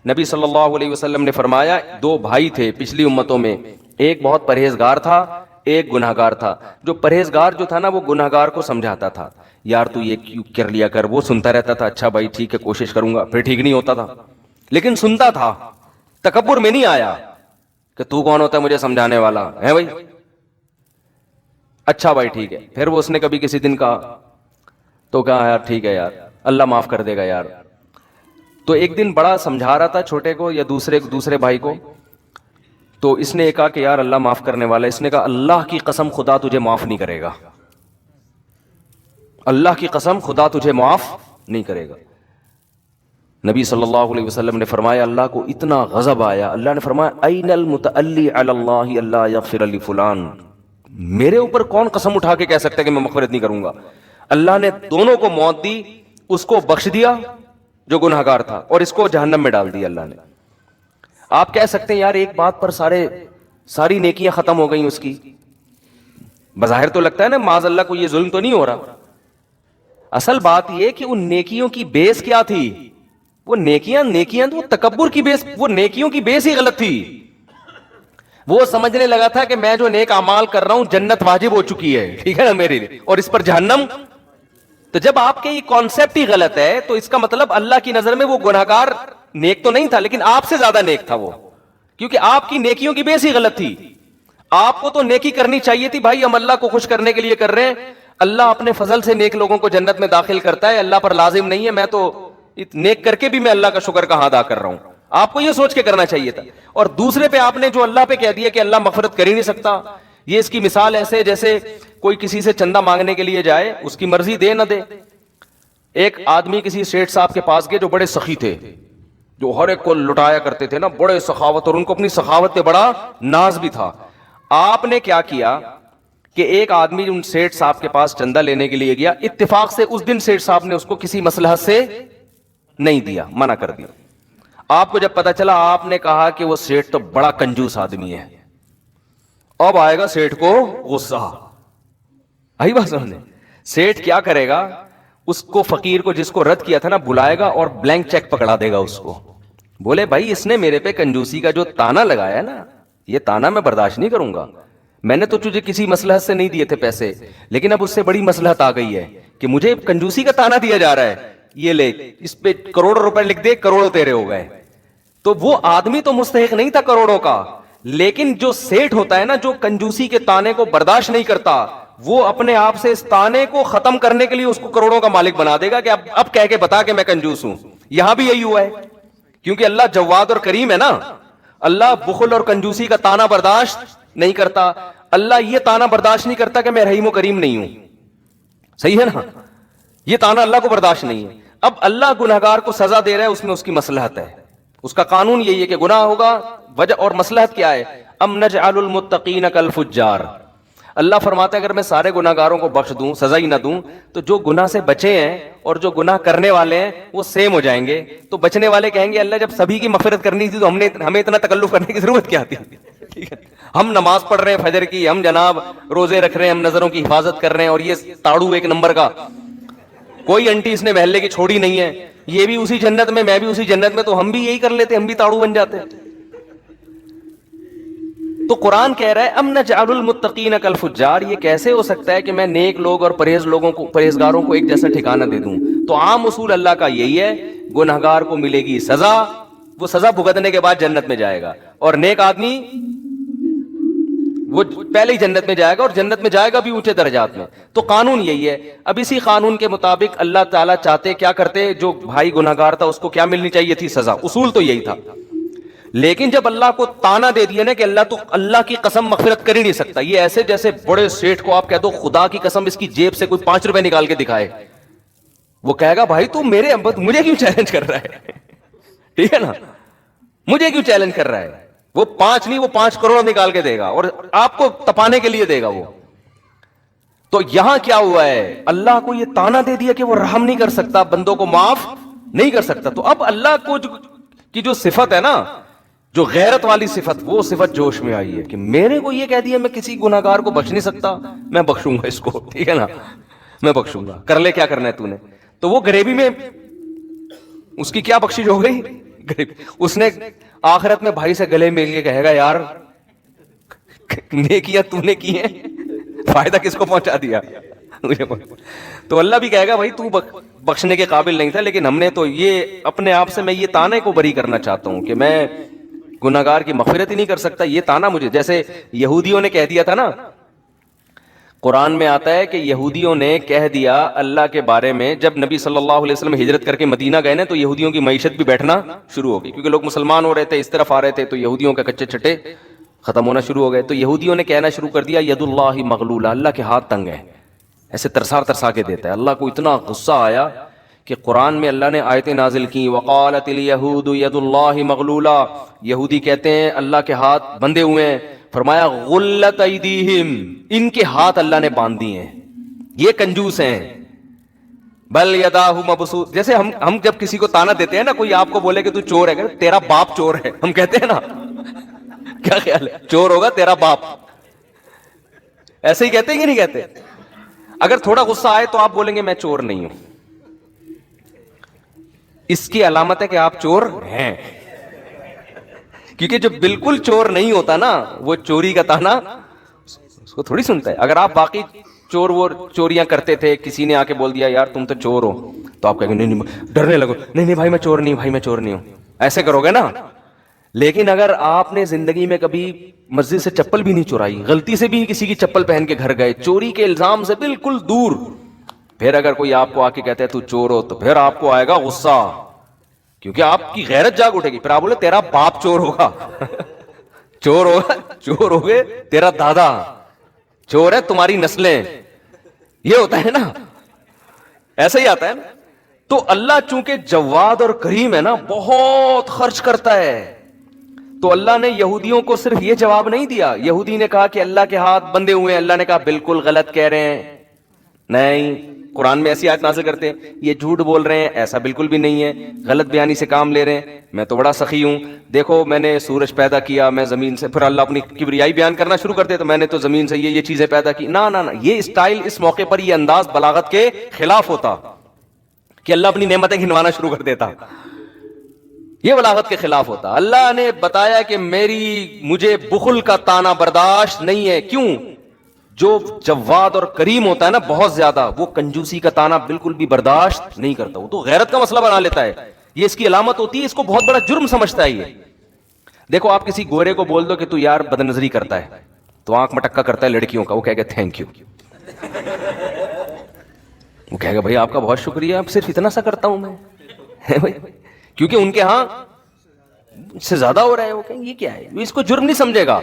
نبی صلی اللہ علیہ وسلم نے فرمایا, دو بھائی تھے پچھلی امتوں میں, ایک بہت پرہیزگار تھا, ایک گناہگار تھا. جو پرہیزگار جو تھا نا وہ گناہگار کو سمجھاتا تھا, یار تو یہ کیوں کر لیا کر, وہ سنتا رہتا تھا, اچھا بھائی ٹھیک ہے کوشش کروں گا, پھر ٹھیک نہیں ہوتا تھا لیکن سنتا تھا, تکبر میں نہیں آیا کہ تو کون ہوتا ہے مجھے سمجھانے والا ہے بھائی, اچھا بھائی ٹھیک ہے. پھر وہ اس نے کبھی کسی دن کہا تو کہا یار ٹھیک ہے یار اللہ معاف کر دے گا یار. تو ایک دن بڑا سمجھا رہا تھا چھوٹے کو یا دوسرے بھائی کو, تو اس نے کہا کہ یار اللہ معاف کرنے والا ہے. اس نے کہا اللہ کی قسم خدا تجھے معاف نہیں کرے گا, اللہ کی قسم خدا تجھے معاف نہیں کرے گا. نبی صلی اللہ علیہ وسلم نے فرمایا, اللہ کو اتنا غضب آیا, اللہ نے فرمایا این المتعلی علی اللہ اللہ یغفر لفلان, میرے اوپر کون قسم اٹھا کے کہہ سکتا ہے کہ میں مغفرت نہیں کروں گا. اللہ نے دونوں کو موت دی, اس کو بخش دیا جو گنہگار تھا اور اس کو جہنم میں ڈال دیا اللہ نے. آپ کہہ سکتے ہیں یار ایک بات پر ساری نیکیاں ختم ہو گئیں اس کی, بظاہر تو لگتا ہے نا معاذ اللہ کو یہ ظلم تو نہیں ہو رہا. اصل بات یہ کہ ان نیکیوں کی بیس کیا تھی, وہ نیکیاں تو تکبر کی بیس, وہ نیکیوں کی بیس ہی غلط تھی. وہ سمجھنے لگا تھا کہ میں جو نیک اعمال کر رہا ہوں جنت واجب ہو چکی ہے, ٹھیک ہے نا میرے لیے, اور اس پر جہنم. تو جب آپ کے یہ کانسیپٹ ہی غلط ہے تو اس کا مطلب اللہ کی نظر میں وہ گناہگار نیک تو نہیں تھا لیکن آپ سے زیادہ نیک تھا وہ, کیونکہ آپ کی نیکیوں کی بیس ہی غلط تھی. آپ کو تو نیکی کرنی چاہیے تھی, بھائی ہم اللہ کو خوش کرنے کے لیے کر رہے ہیں, اللہ اپنے فضل سے نیک لوگوں کو جنت میں داخل کرتا ہے, اللہ پر لازم نہیں ہے میں تو نیک کر کے بھی میں اللہ کا شکر کہاں ادا کر رہا ہوں. آپ کو یہ سوچ کے کرنا چاہیے تھا. اور دوسرے پہ آپ نے جو اللہ پہ کہہ دیا کہ اللہ مغفرت کر ہی نہیں سکتا. یہ اس کی مثال ایسے جیسے کوئی کسی سے چندہ مانگنے کے لیے جائے, اس کی مرضی دے نہ دے. ایک آدمی کسی سیٹ صاحب کے پاس گئے جو بڑے سخی تھے, جو ہر ایک کو لٹایا کرتے تھے نا, بڑے سخاوت, اور ان کو اپنی سخاوت پہ بڑا ناز بھی تھا. آپ نے کیا کیا کہ ایک آدمی ان سیٹ صاحب کے پاس چندہ لینے کے لیے گیا, اتفاق سے اس دن سیٹ صاحب نے اس کو کسی مصلحت سے نہیں دیا, منع کر دیا. آپ کو جب پتا چلا آپ نے کہا کہ وہ سیٹ تو بڑا کنجوس آدمی ہے, اب آئے گا سیٹھ کو غصہ. آئی بات سمجھنے؟ سیٹھ کیا کرے گا؟ اس کو فقیر کو جس کو رد کیا تھا نا بلائے گا اور بلینک چیک پکڑا دے گا اس کو. بولے بھائی اس نے میرے پہ کنجوسی کا جو تانا لگایا ہے نا, یہ تانا میں برداشت نہیں کروں گا. میں نے تو تجھے کسی مصلحت سے نہیں دیے تھے پیسے, لیکن اب اس سے بڑی مصلحت آ گئی ہے کہ مجھے کنجوسی کا تانا دیا جا رہا ہے. یہ لے, اس پہ کروڑوں روپے لکھ دے, کروڑوں تیرے ہو گئے. تو وہ آدمی تو مستحق نہیں تھا کروڑوں کا, لیکن جو سیٹھ ہوتا ہے نا, جو کنجوسی کے تانے کو برداشت نہیں کرتا, وہ اپنے آپ سے اس تانے کو ختم کرنے کے لیے اس کو کروڑوں کا مالک بنا دے گا کہ اب کہہ کے بتا کہ میں کنجوس ہوں. یہاں بھی یہی ہوا ہے, کیونکہ اللہ جواد اور کریم ہے نا. اللہ بخل اور کنجوسی کا تانا برداشت نہیں کرتا. اللہ یہ تانا برداشت نہیں کرتا کہ میں رحیم و کریم نہیں ہوں. صحیح ہے نا؟ یہ تانا اللہ کو برداشت نہیں ہے. اب اللہ گنہگار کو سزا دے رہا ہے, اس میں اس کی مصلحت ہے. اس کا قانون یہی ہے کہ گناہ ہوگا, وجہ اور مصلحت کیا ہے؟ ام نجعل المتقین کالفجار. اللہ فرماتا ہے اگر میں سارے گناہگاروں کو بخش دوں, سزا ہی نہ دوں, تو جو گناہ سے بچے ہیں اور جو گناہ کرنے والے ہیں وہ سیم ہو جائیں گے. تو بچنے والے کہیں گے اللہ جب سبھی کی مغفرت کرنی تھی تو ہمیں اتنا تکلف کرنے کی ضرورت کیا تھی؟ ٹھیک ہے, ہم نماز پڑھ رہے ہیں فجر کی, ہم جناب روزے رکھ رہے ہیں, ہم نظروں کی حفاظت کر رہے ہیں, اور یہ تاڑو ایک نمبر کا, کوئی انٹی اس نے محلے کی چھوڑی نہیں ہے, یہ بھی اسی جنت میں, میں بھی اسی جنت میں, تو ہم بھی یہی کر لیتے, ہم بھی تاڑو بن جاتے. تو قرآن کہہ رہا ہے ام نجعل المتقین کالفجار. یہ کیسے ہو سکتا ہے کہ میں نیک لوگ اور پرہیزگاروں کو ایک جیسا ٹھکانہ دے دوں؟ تو عام اصول اللہ کا یہی ہے, گنہگار کو ملے گی سزا, وہ سزا بھگتنے کے بعد جنت میں جائے گا, اور نیک آدمی وہ پہلے ہی جنت میں جائے گا, اور جنت میں جائے گا بھی اونچے درجات میں. تو قانون یہی ہے. اب اسی قانون کے مطابق اللہ تعالیٰ چاہتے کیا کرتے, جو بھائی گنہگار تھا اس کو کیا ملنی چاہیے تھی؟ سزا. اصول تو یہی تھا. لیکن جب اللہ کو تانا دے دیا نا کہ اللہ تو اللہ کی قسم مغفرت کر ہی نہیں سکتا, یہ ایسے جیسے بڑے سیٹھ کو آپ کہہ دو خدا کی قسم اس کی جیب سے کوئی 5 روپے نکال کے دکھائے, وہ کہے گا بھائی تو مجھے کیوں چیلنج کر رہا ہے؟ ٹھیک ہے نا, مجھے کیوں چیلنج کر رہا ہے؟ وہ 5 نہیں, وہ 5 کروڑ نکال کے دے گا, اور آپ کو تپانے کے لیے دے گا وہ. تو یہاں کیا ہوا ہے, اللہ کو یہ تانا دے دیا کہ وہ رحم نہیں کر سکتا, بندوں کو معاف نہیں کر سکتا. تو اب اللہ کو کی جو صفت ہے نا, جو غیرت والی صفت, وہ صفت جوش میں آئی ہے کہ میرے کو یہ کہہ دیا میں کسی گناہگار کو بخش نہیں سکتا, میں بخشوں گا اس کو. ٹھیک ہے نا, میں بخشوں گا, کر لے کیا کرنا ہے تو نے. تو وہ غریبی میں اس کی کیا بخشش ہو گئی؟ اس نے آخرت میں بھائی سے گلے مل کے کہے گا یار نیکیاں تو نے کی ہیں, فائدہ کس کو پہنچا دیا؟ تو اللہ بھی کہے گا بھائی تو بخشنے کے قابل نہیں تھا, لیکن ہم نے تو یہ اپنے آپ سے, میں یہ تانے کو بری کرنا چاہتا ہوں کہ میں گناہگار کی مغفرت ہی نہیں کر سکتا. یہ تانا مجھے, جیسے یہودیوں نے کہہ دیا تھا نا, قرآن میں آتا ہے کہ یہودیوں نے کہہ دیا اللہ کے بارے میں, جب نبی صلی اللہ علیہ وسلم ہجرت کر کے مدینہ گئے نا, تو یہودیوں کی معیشت بھی بیٹھنا شروع ہو گئی, کیونکہ لوگ مسلمان ہو رہے تھے, اس طرف آ رہے تھے, تو یہودیوں کے کچے چھٹے ختم ہونا شروع ہو گئے. تو یہودیوں نے کہنا شروع کر دیا ید اللہ مغلولہ, اللہ کے ہاتھ تنگ ہے, ایسے ترسا کے دیتا ہے. اللہ کو اتنا غصہ آیا کہ قرآن میں اللہ نے آیتیں نازل کی, وقالت الیہود ید اللہ مغلولہ, یہودی کہتے ہیں اللہ کے ہاتھ بندھے ہوئے ہیں. فرمایا غلت ایدیہم, ان کے ہاتھ اللہ نے باندھ دیے ہیں, یہ کنجوس ہیں. بل یداہ مبسوط, جیسے ہم جب کسی کو تانا دیتے ہیں نا, کوئی آپ کو بولے کہ تو چور ہے, کہ تیرا باپ چور ہے, ہم کہتے ہیں نا, کیا خیال ہے, چور ہوگا تیرا باپ, ایسے ہی کہتے ہیں کہ نہیں کہتے؟ اگر تھوڑا غصہ آئے تو آپ بولیں گے میں چور نہیں ہوں, اس کی علامت ہے کہ آپ چور ہیں. کیونکہ جو بالکل چور نہیں ہوتا نا, وہ چوری کا تانا اس کو تھوڑی سنتا ہے. اگر آپ باقی چور وہ چوریاں کرتے تھے, کسی نے آ کے بول دیا یار تم تو چور ہو, تو آپ کہیں گے نہیں ڈرنے لگو, نہیں بھائی میں چور نہیں ہوں, بھائی میں چور نہیں ہوں, ایسے کرو گے نا. لیکن اگر آپ نے زندگی میں کبھی مسجد سے چپل بھی نہیں چورائی, غلطی سے بھی کسی کی چپل پہن کے گھر گئے, چوری کے الزام سے بالکل دور, پھر اگر کوئی آپ کو آ کے کہتا ہے تو چور ہو, تو پھر آپ کو آئے گا غصہ, کیونکہ آپ کی غیرت جاگ اٹھے گی. پھر آپ بولے تیرا باپ چور ہوگا, چور ہو گئے, تیرا دادا چور ہے, تمہاری نسلیں, یہ ہوتا ہے نا, ایسا ہی آتا ہے نا. تو اللہ چونکہ جواد اور کریم ہے نا, بہت خرچ کرتا ہے. تو اللہ نے یہودیوں کو صرف یہ جواب نہیں دیا. یہودی نے کہا کہ اللہ کے ہاتھ بندھے ہوئے ہیں, اللہ نے کہا بالکل غلط کہہ رہے ہیں, نہیں قرآن میں ایسی آیت نازل کرتے ہیں یہ جھوٹ بول رہے ہیں, ایسا بالکل بھی نہیں ہے, غلط بیانی سے کام لے رہے ہیں, میں تو بڑا سخی ہوں, دیکھو میں نے سورج پیدا کیا, میں زمین سے, پھر اللہ اپنی کبریائی بیان کرنا شروع کرتے تو میں نے تو زمین سے یہ چیزیں پیدا کی. نہ نہ, یہ اسٹائل اس موقع پر, یہ انداز بلاغت کے خلاف ہوتا کہ اللہ اپنی نعمتیں گنوانا شروع کر دیتا, یہ بلاغت کے خلاف ہوتا. اللہ نے بتایا کہ مجھے بخل کا تانا برداشت نہیں ہے. کیوں؟ جو جواد اور کریم ہوتا ہے نا بہت زیادہ, وہ کنجوسی کا تانا بالکل بھی برداشت نہیں کرتا, وہ تو غیرت کا مسئلہ بنا لیتا ہے, یہ اس کی علامت ہوتی ہے, اس کو بہت بڑا جرم سمجھتا ہے یہ. دیکھو آپ کسی گورے کو بول دو کہ تو یار بد نظری کرتا ہے, تو آنکھ مٹکا کرتا ہے لڑکیوں کا, وہ کہے گا تھینک یو, وہ کہے گا بھائی آپ کا بہت شکریہ, اب صرف اتنا سا کرتا ہوں میں, کیونکہ ان کے ہاں سے زیادہ ہو رہا ہے, وہ کہیں یہ کیا ہے, اس کو جرم نہیں سمجھے گا.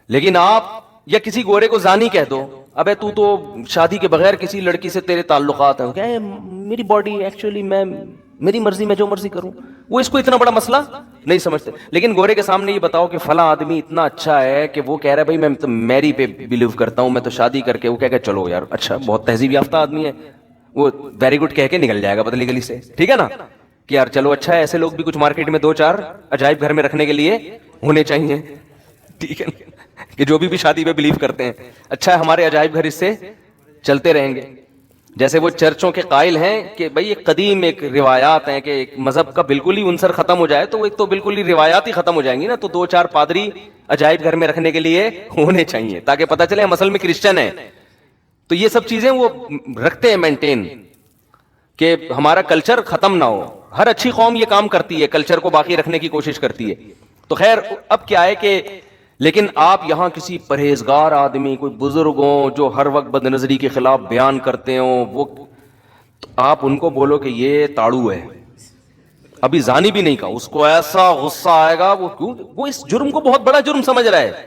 لیکن آپ یا کسی گورے کو زانی کہہ دو, ابے تو شادی کے بغیر کسی لڑکی سے تیرے تعلقات ہیں, کہ میری باڈی ایکچولی میں میری مرضی میں جو مرضی کروں, وہ اس کو اتنا بڑا مسئلہ نہیں سمجھتے. لیکن گورے کے سامنے یہ بتاؤ کہ فلاں آدمی اتنا اچھا ہے کہ وہ کہہ رہا ہے بھائی میں تو میری پہ بلیو کرتا ہوں, میں تو شادی کر کے, وہ کہہ کہ چلو یار اچھا بہت تہذیب یافتہ آدمی ہے, وہ ویری گڈ کہہ کے نکل جائے گا بدلی گلی سے, ٹھیک ہے نا, کہ یار چلو اچھا ہے, ایسے لوگ بھی کچھ مارکیٹ میں 2-4 عجائب گھر میں رکھنے کے لیے ہونے چاہیے, ٹھیک ہے, کہ جو بھی شادی پہ بلیو کرتے ہیں, اچھا ہے ہمارے عجائب گھر اس سے چلتے رہیں گے. جیسے وہ چرچوں کے قائل ہیں کہ بھئی ایک قدیم ایک روایات ہیں کہ ایک مذہب کا بالکل ہی عنصر ختم ہو جائے تو ایک تو بالکل ہی روایات ہی ختم ہو جائیں گی نا, تو 2-4 پادری عجائب گھر میں رکھنے کے لیے ہونے چاہیے تاکہ پتہ چلے ہم اصل میں کرسچن ہیں. تو یہ سب چیزیں وہ رکھتے ہیں مینٹین, کہ ہمارا کلچر ختم نہ ہو. ہر اچھی قوم یہ کام کرتی ہے, کلچر کو باقی رکھنے کی کوشش کرتی ہے. تو خیر اب کیا ہے کہ لیکن آپ یہاں کسی پرہیزگار آدمی, کوئی بزرگ ہوں جو ہر وقت بد نظری کے خلاف بیان کرتے ہوں, وہ تو آپ ان کو بولو کہ یہ تاڑو ہے, ابھی زانی بھی نہیں کہا, اس کو ایسا غصہ آئے گا, وہ کیوں, وہ اس جرم کو بہت بڑا جرم سمجھ رہا ہے,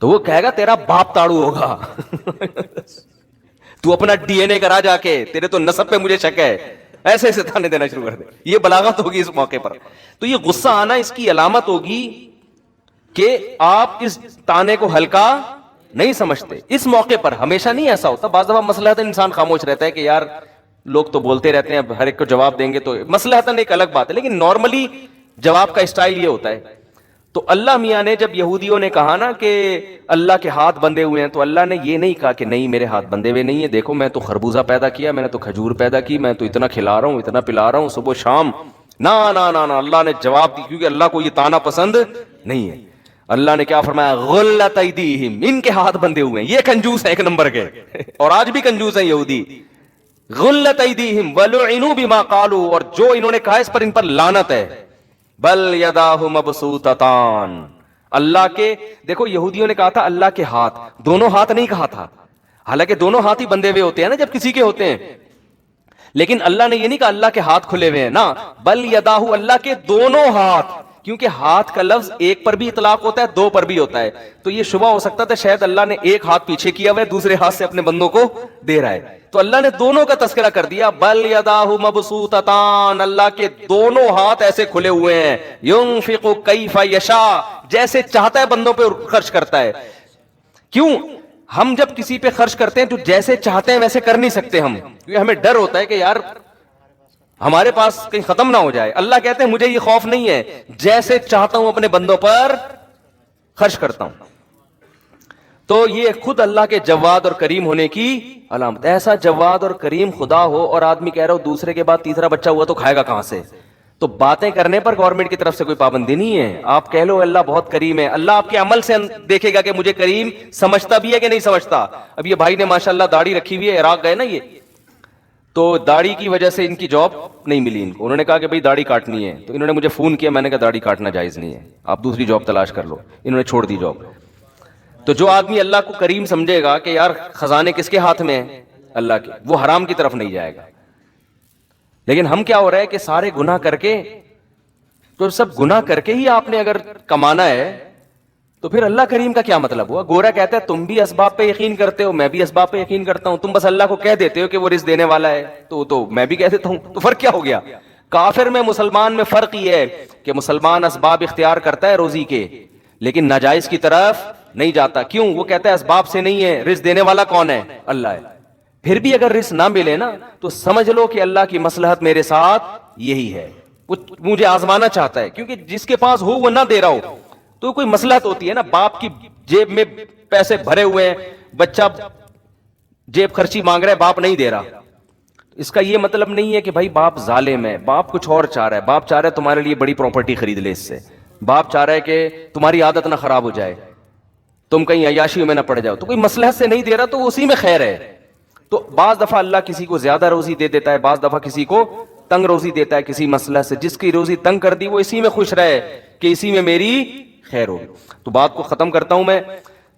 تو وہ کہے گا تیرا باپ تاڑو ہوگا, تو اپنا ڈی این اے کرا جا کے, تیرے تو نسب پہ مجھے شک ہے, ایسے ایسے تانے دینا شروع کر دے. یہ بلاغت ہوگی اس موقع پر. تو یہ غصہ آنا اس کی علامت ہوگی کہ آپ اس تانے کو ہلکا نہیں سمجھتے. اس موقع پر ہمیشہ نہیں ایسا ہوتا, بعض دفعہ مصلحتاً انسان خاموش رہتا ہے کہ یار لوگ تو بولتے رہتے ہیں, اب ہر ایک کو جواب دیں گے تو مصلحتاً ایک الگ بات ہے, لیکن نارملی جواب کا اسٹائل یہ ہوتا ہے. تو اللہ میاں نے جب یہودیوں نے کہا نا کہ اللہ کے ہاتھ بندھے ہوئے ہیں, تو اللہ نے یہ نہیں کہا کہ نہیں میرے ہاتھ بندھے ہوئے نہیں ہیں, دیکھو میں تو خربوزہ پیدا کیا, میں نے تو کھجور پیدا کی, میں تو اتنا کھلا رہا ہوں, اتنا پلا رہا ہوں صبح شام. نہ نہ نہ, اللہ نے جواب دی, کیونکہ اللہ کو یہ تانا پسند نہیں ہے. اللہ نے کیا فرمایا, غلت ایدیہم, ان کے ہاتھ بندھے ہوئے ہیں, یہ کنجوس ہیں ایک نمبر کے, اور آج بھی کنجوس ہیں یہودی. غلت ایدیہم ولعنوا بما قالوا, اور جو انہوں نے کہا اس پر ان پر لعنت ہے. بل یداہ مبسوطتان, اللہ کے, دیکھو یہودیوں نے کہا تھا اللہ کے ہاتھ, دونوں ہاتھ نہیں کہا تھا, حالانکہ دونوں ہاتھ ہی بندھے ہوئے ہوتے ہیں نا جب کسی کے ہوتے ہیں, لیکن اللہ نے یہ نہیں کہا اللہ کے ہاتھ کھلے ہوئے ہیں, نا, بل یداہ, اللہ کے دونوں ہاتھ, کیونکہ ہاتھ کا لفظ ایک پر بھی اطلاق ہوتا ہے, 2 پر بھی ہوتا ہے. تو یہ شبہ ہو سکتا تھا شاید اللہ نے ایک ہاتھ پیچھے کیا ہوا ہے, دوسرے ہاتھ سے اپنے بندوں کو دے رہا ہے, تو اللہ نے دونوں کا تذکرہ کر دیا. بل یداہ مبسوطتان, اللہ کے دونوں ہاتھ ایسے کھلے ہوئے ہیں, ينفق کیف یشاء, جیسے چاہتا ہے بندوں پہ خرچ کرتا ہے. کیوں؟ ہم جب کسی پہ خرچ کرتے ہیں تو جیسے چاہتے ہیں ویسے کر نہیں سکتے ہم, کیونکہ ہمیں ڈر ہوتا ہے کہ یار ہمارے پاس کہیں ختم نہ ہو جائے. اللہ کہتے ہیں مجھے یہ خوف نہیں ہے, جیسے چاہتا ہوں اپنے بندوں پر خرچ کرتا ہوں. تو یہ خود اللہ کے جواد اور کریم ہونے کی علامت. ایسا جواد اور کریم خدا ہو اور آدمی کہہ رہا ہو دوسرے کے بعد تیسرا بچہ ہوا تو کھائے گا کہاں سے. تو باتیں کرنے پر گورنمنٹ کی طرف سے کوئی پابندی نہیں ہے, آپ کہہ لو اللہ بہت کریم ہے, اللہ آپ کے عمل سے دیکھے گا کہ مجھے کریم سمجھتا بھی ہے کہ نہیں سمجھتا. اب یہ بھائی نے ماشاءاللہ داڑھی رکھی ہوئی ہے, عراق گئے نا یہ, تو داڑھی کی وجہ سے ان کی جاب نہیں ملی ان کو, انہوں نے کہا کہ بھئی داڑھی کاٹنی ہے, تو انہوں نے مجھے فون کیا, میں نے کہا داڑھی کاٹنا جائز نہیں ہے, آپ دوسری جاب تلاش کر لو. انہوں نے چھوڑ دی جاب. تو جو آدمی اللہ کو کریم سمجھے گا کہ یار خزانے کس کے ہاتھ میں ہیں, اللہ کے, وہ حرام کی طرف نہیں جائے گا. لیکن ہم کیا ہو رہا ہے کہ سارے گناہ کر کے, تو سب گناہ کر کے ہی آپ نے اگر کمانا ہے تو پھر اللہ کریم کا کیا مطلب ہوا. گورا کہتا ہے تم بھی اسباب پہ یقین کرتے ہو, میں بھی اسباب پہ یقین کرتا ہوں, تم بس اللہ کو کہہ دیتے ہو کہ وہ رزق دینے والا ہے, تو میں بھی کہہ دیتا ہوں, تو فرق کیا ہو گیا. کافر میں مسلمان میں فرق یہ ہے کہ مسلمان اسباب اختیار کرتا ہے روزی کے, لیکن ناجائز کی طرف نہیں جاتا. کیوں؟ وہ کہتا ہے اسباب سے نہیں ہے, رزق دینے والا کون ہے, اللہ ہے. پھر بھی اگر رزق نہ ملے نا تو سمجھ لو کہ اللہ کی مصلحت میرے ساتھ یہی ہے، وہ مجھے آزمانا چاہتا ہے، کیونکہ جس کے پاس ہو وہ نہ دے رہا ہو تو کوئی مصلحت ہوتی ہے نا. باپ کی جیب میں پیسے بھرے ہوئے ہیں، بچہ جیب خرچی مانگ رہا ہے، باپ نہیں دے رہا. اس کا یہ مطلب نہیں ہے کہ بھائی باپ ظالم ہے، باپ کچھ اور چاہ رہا ہے. باپ چاہ رہا ہے تمہارے لیے بڑی پراپرٹی خرید لے اس سے، باپ چاہ رہا ہے کہ تمہاری عادت نہ خراب ہو جائے، تم کہیں عیاشیوں میں نہ پڑ جاؤ. تو کوئی مصلحت سے نہیں دے رہا تو وہ اسی میں خیر ہے. تو بعض دفعہ اللہ کسی کو زیادہ روزی دے دیتا ہے، بعض دفعہ کسی کو تنگ روزی دیتا ہے کسی مصلحت سے. جس کی روزی تنگ کر دی وہ اسی میں خوش رہے کہ اسی میں میری خیر ہوگی. تو بات کو ختم کرتا ہوں میں.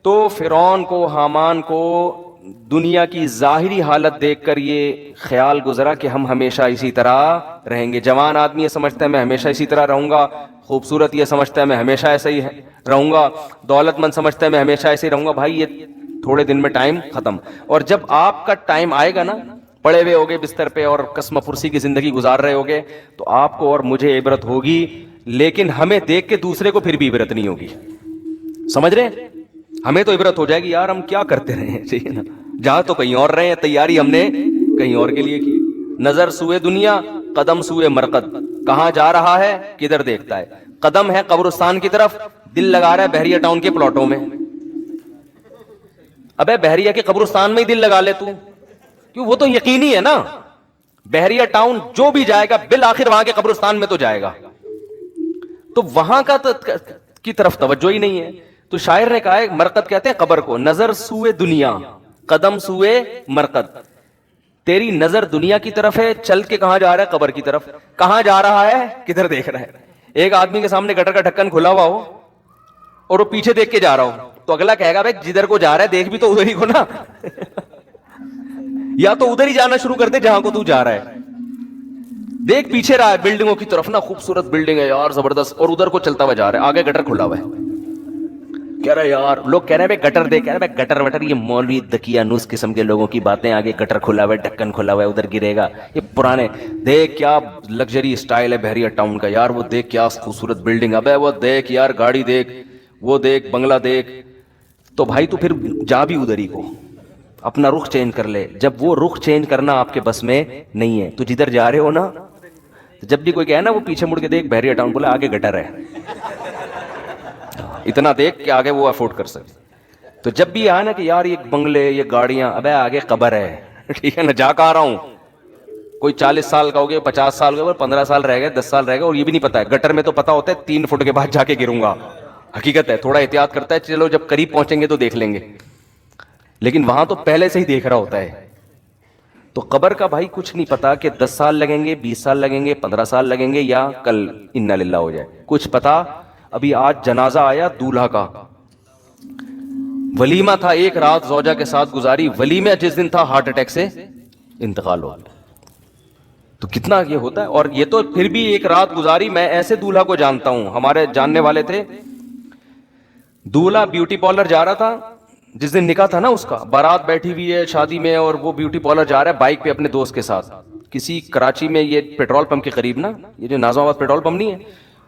تو فرعون کو، حامان کو دنیا کی ظاہری حالت دیکھ کر یہ خیال گزرا کہ ہم ہمیشہ اسی طرح رہیں گے. جوان آدمی یہ سمجھتا ہے میں ہمیشہ اسی طرح رہوں گا، خوبصورت یہ سمجھتا ہے میں ہمیشہ ایسے ہی رہوں گا، دولت مند سمجھتا ہے میں ہمیشہ ایسے ہی رہوں گا. بھائی یہ تھوڑے دن میں ٹائم ختم. اور جب آپ کا ٹائم آئے گا نا، پڑے ہوئے ہوگے بستر پہ اور قسم پرسی کی زندگی گزار رہے ہوگے، تو آپ کو اور مجھے عبرت ہوگی، لیکن ہمیں دیکھ کے دوسرے کو پھر بھی عبرت نہیں ہوگی. سمجھ رہے ہیں؟ ہمیں تو عبرت ہو جائے گی یار ہم کیا کرتے رہے ہیں، ٹھیک ہے نا، جہاں تو کہیں اور رہے ہیں، تیاری ہم نے کہیں اور کے لیے کی. نظر سوئے دنیا، قدم سوئے مرقد. کہاں جا رہا ہے، کدھر دیکھتا ہے. قدم ہے قبرستان کی طرف، دل لگا رہا ہے بحریہ ٹاؤن کے پلاٹوں میں. ابے بحریہ کے قبرستان میں ہی دل لگا لے تو، کیوں وہ تو یقینی ہے نا. بحریہ ٹاؤن جو بھی جائے گا بالآخر وہاں کے قبرستان میں تو جائے گا، تو وہاں کا کی طرف توجہ ہی نہیں ہے. تو شاعر نے کہا ہے، مرقد کہتے ہیں قبر کو، نظر سوئے دنیا قدم سوئے مرقد. تیری نظر دنیا کی طرف ہے، چل کے کہاں جا رہا ہے، قبر کی طرف. کہاں جا رہا ہے، کدھر دیکھ رہا ہے. ایک آدمی کے سامنے گٹر کا ڈھکن کھلا ہوا ہو اور وہ پیچھے دیکھ کے جا رہا ہو تو اگلا کہے گا بھائی جدھر کو جا رہا ہے دیکھ بھی تو ادھر ہی کو نا یا تو ادھر ہی جانا شروع کر دے جہاں کو تو جا رہا ہے. دیکھ پیچھے رہا ہے بلڈنگوں کی طرف نا، خوبصورت بلڈنگ ہے یار زبردست، اور ادھر کو چلتا ہوا جا رہا ہے، آگے گٹر کھلا ہوا ہے. کہہ رہا ہے یار، لوگ کہہ رہے ہیں بھائی گٹر دیکھ، کہہ رہے ہیں بھائی گٹر وٹر یہ مولوی دقیانوس قسم کے لوگوں کی باتیں. آگے گٹر کھلا ہوا ہے، ڈھکن کھلا ہوا ہے، ادھر گرے گا. یہ پرانے دیکھ کیا لگژری اسٹائل ہے بحریہ ٹاؤن کا یار، وہ دیکھ کیا خوبصورت بلڈنگ. ابے وہ دیکھ یار گاڑی دیکھ، وہ دیکھ بنگلہ دیکھ. تو بھائی تو پھر جا بھی ادھر ہی کو، اپنا رخ چینج کر لے. جب وہ رخ چینج کرنا آپ کے بس میں نہیں ہے تو جدھر جا رہے ہو نا، جب بھی کوئی کہے نا وہ پیچھے مڑ کے دیکھ بحریہ ٹاؤن، بولے آگے گٹر ہے، اتنا دیکھ کہ آگے وہ افورڈ کر سکے. تو جب بھی آئے نا کہ یار یہ بنگلے یہ گاڑیاں، ابے آگے قبر ہے ٹھیک ہے نا، جا کہاں رہا ہوں. کوئی 40 سال کا ہو گیا، 50 سال کا ہو گیا، 15 سال رہ گئے، 10 سال رہ گئے، اور یہ بھی نہیں پتا ہے. گٹر میں تو پتا ہوتا ہے 3 فٹ کے بعد جا کے گروں گا، حقیقت ہے. تھوڑا احتیاط کرتا ہے، چلو جب قریب پہنچیں گے تو دیکھ لیں گے، لیکن وہاں تو پہلے سے ہی دیکھ رہا ہوتا ہے. تو قبر کا بھائی کچھ نہیں پتا کہ 10 سال لگیں گے، 20 سال لگیں گے، 15 سال لگیں گے، یا کل انا للہ ہو جائے، کچھ پتا. ابھی آج جنازہ آیا دولہا کا، ولیمہ تھا، ایک رات زوجہ کے ساتھ گزاری، ولیمہ جس دن تھا ہارٹ اٹیک سے انتقال ہو گیا. تو کتنا یہ ہوتا ہے. اور یہ تو پھر بھی ایک رات گزاری. میں ایسے دولہا کو جانتا ہوں، ہمارے جاننے والے تھے، دولہا بیوٹی پارلر جا رہا تھا جس دن نکاح تھا نا اس کا، بارات بیٹھی ہوئی ہے شادی میں، اور وہ بیوٹی پارلر جا رہا ہے بائک پہ اپنے دوست کے ساتھ. کسی کراچی میں یہ پیٹرول پمپ کے قریب نا، یہ جو نازم آباد پیٹرول پمپ نہیں ہے،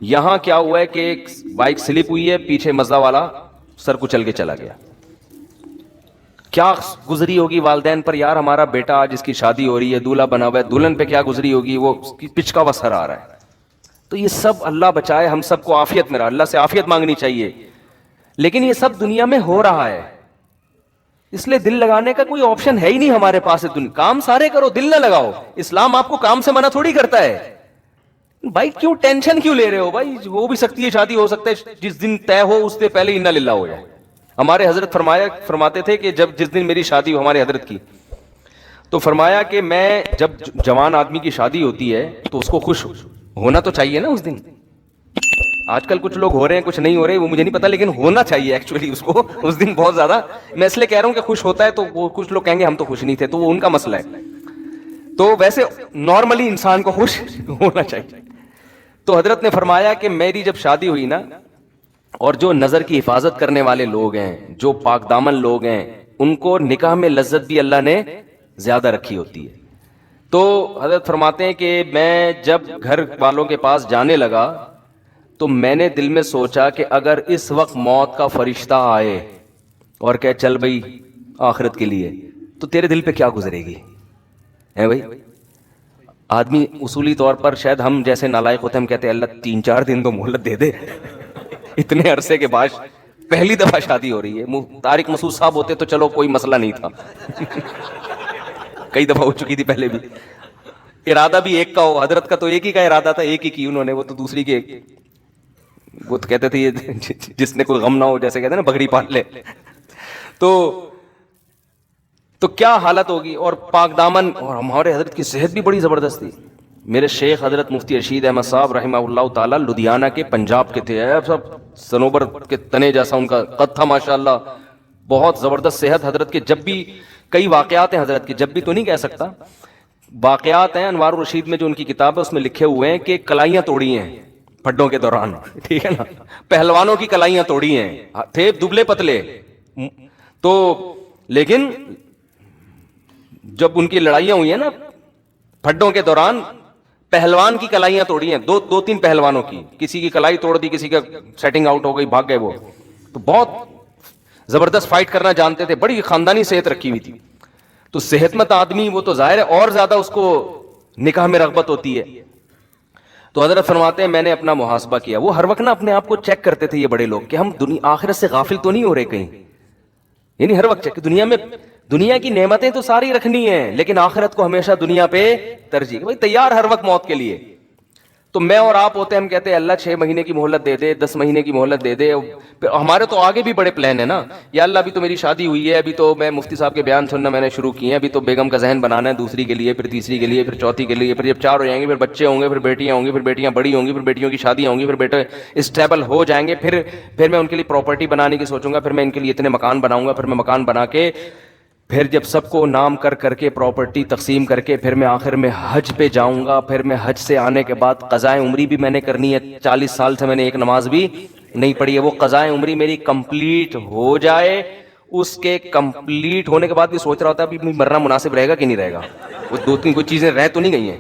یہاں کیا ہوا ہے کہ ایک بائک سلپ ہوئی ہے، پیچھے مزدہ والا سر کو چل کے چلا گیا. کیا گزری ہوگی والدین پر یار، ہمارا بیٹا جس کی شادی ہو رہی ہے، دولہا بنا ہوا ہے، دلہن پہ کیا گزری ہوگی، وہ پچ کا وسر آ رہا ہے. تو یہ سب اللہ بچائے ہم سب کو عافیت میں رہا، اللہ سے عافیت مانگنی چاہیے. لیکن یہ سب دنیا میں ہو رہا ہے، اس لیے دل لگانے کا کوئی آپشن ہے ہی نہیں ہمارے پاس. کام سارے کرو، دل نہ لگاؤ. اسلام آپ کو کام سے منع تھوڑی کرتا ہے. بھائی کیوں ٹینشن کیوں لے رہے ہو بھائی، ہو بھی سکتی ہے شادی، ہو سکتا ہے جس دن طے ہو اس سے پہلے انا للہ ہو جائے. ہمارے حضرت فرماتے تھے کہ جس دن میری شادی ہو، ہمارے حضرت کی، تو فرمایا کہ میں جب جوان آدمی کی شادی ہوتی ہے تو اس کو خوش ہونا تو چاہیے نا اس دن. آج کل کچھ لوگ ہو رہے ہیں کچھ نہیں ہو رہے وہ مجھے نہیں پتا، لیکن ہونا چاہیے ایکچولی اس کو اس دن بہت زیادہ. میں اس لیے کہہ رہا ہوں کہ خوش ہوتا ہے تو وہ کچھ لوگ کہیں گے ہم تو خوش نہیں تھے، تو وہ ان کا مسئلہ ہے. تو ویسے نارملی انسان کو خوش ہونا چاہیے. تو حضرت نے فرمایا کہ میری جب شادی ہوئی نا، اور جو نظر کی حفاظت کرنے والے لوگ ہیں، جو پاک دامن لوگ ہیں، ان کو نکاح میں لذت بھی اللہ نے زیادہ رکھی ہوتی ہے. تو حضرت فرماتے ہیں کہ میں جب گھر والوں کے پاس جانے لگا تو میں نے دل میں سوچا کہ اگر اس وقت موت کا فرشتہ آئے اور کہ چل بھائی آخرت کے لیے، تو تیرے دل پہ کیا گزرے گی ہے بھائی. آدمی اصولی طور پر شاید ہم جیسے نالائق ہوتے ہیں, ہم کہتے ہیں اللہ 3-4 دن تو مہلت دے دے. اتنے عرصے کے بعد پہلی دفعہ شادی ہو رہی ہے. طارق مسعود صاحب ہوتے تو چلو کوئی مسئلہ نہیں تھا, کئی دفعہ ہو چکی تھی پہلے بھی. ارادہ بھی ایک کا ہو, حضرت کا تو ایک ہی کا ارادہ تھا, ایک ہی کی انہوں نے, وہ تو دوسری کے, وہ تو کہتے تھے یہ جس نے کوئی غم نہ ہو, جیسے کہتے ہیں نا بکری پال لے. تو کیا حالت ہوگی. اور پاک دامن, اور ہمارے حضرت کی صحت بھی بڑی زبردست تھی. میرے شیخ حضرت مفتی رشید احمد صاحب رحمہ اللہ تعالی لدھیانہ کے, پنجاب کے تھے. سب صنوبر کے تنے جیسا ان کا قد تھا ماشاءاللہ, بہت زبردست صحت حضرت کے. جب بھی کئی واقعات ہیں حضرت کے, جب بھی تو نہیں کہہ سکتا, واقعات ہیں انوار الرشید میں جو ان کی کتاب ہے اس میں لکھے ہوئے ہیں کہ کلائیاں توڑی ہیں پھڈوں کے دوران, ٹھیک ہے نا, پہلوانوں کی کلائیاں توڑی ہیں, تھے دبلے پتلے تو, لیکن جب ان کی لڑائیاں ہوئی ہیں نا پھڈوں کے دوران, پہلوان کی کلائیاں توڑی ہیں, 2-3 پہلوانوں کی, کسی کی کلائی توڑ دی, کسی کا سیٹنگ آؤٹ ہو گئی, بھاگ گئے وہ. تو بہت زبردست فائٹ کرنا جانتے تھے, بڑی خاندانی صحت رکھی ہوئی تھی. تو صحت مند آدمی وہ تو ظاہر ہے اور زیادہ اس کو نکاح میں رغبت ہوتی ہے. تو حضرت فرماتے ہیں میں نے اپنا محاسبہ کیا. وہ ہر وقت نا اپنے آپ کو چیک کرتے تھے یہ بڑے لوگ کہ ہم آخرت سے غافل تو نہیں ہو رہے کہیں, یعنی ہر وقت چیک. دنیا میں دنیا کی نعمتیں تو ساری رکھنی ہیں, لیکن آخرت کو ہمیشہ دنیا پہ ترجیح. بھائی تیار ہر وقت موت کے لیے. تو میں اور آپ ہوتے ہیں, ہم کہتے ہیں اللہ 6 مہینے کی مہلت دے دے, 10 مہینے کی مہلت دے دے. ہمارے تو آگے بھی بڑے پلان ہیں نا, یا اللہ ابھی تو میری شادی ہوئی ہے, ابھی تو میں مفتی صاحب کے بیان سننا میں نے شروع کیے ہیں, ابھی تو بیگم کا ذہن بنانا ہے دوسری کے لیے, پھر تیسری کے لیے, پھر چوتھی کے لیے, پھر جب 4 ہو جائیں گے پھر بچے ہوں گے, پھر بیٹیاں ہوں گی, پھر بیٹیاں بڑی ہوں گی, پھر بیٹیوں کی شادیاں ہوں گی, پھر بیٹے اسٹیبل ہو جائیں گے, پھر میں ان کے لیے پراپرٹی بنانے کی سوچوں گا, پھر میں ان کے لیے اتنے مکان بناؤں گا, پھر میں مکان بنا کے پھر جب سب کو نام کر کے پراپرٹی تقسیم کر کے پھر میں آخر میں حج پہ جاؤں گا. پھر میں حج سے آنے کے بعد قضائے عمری بھی میں نے کرنی ہے. 40 سال سے میں نے ایک نماز بھی نہیں پڑھی ہے. وہ قضائے عمری میری کمپلیٹ ہو جائے, اس کے کمپلیٹ ہونے کے بعد بھی سوچ رہا ہوتا ہے ابھی مرنا مناسب رہے گا کہ نہیں رہے گا. وہ 2-3 کوئی چیزیں رہ تو نہیں گئی ہیں,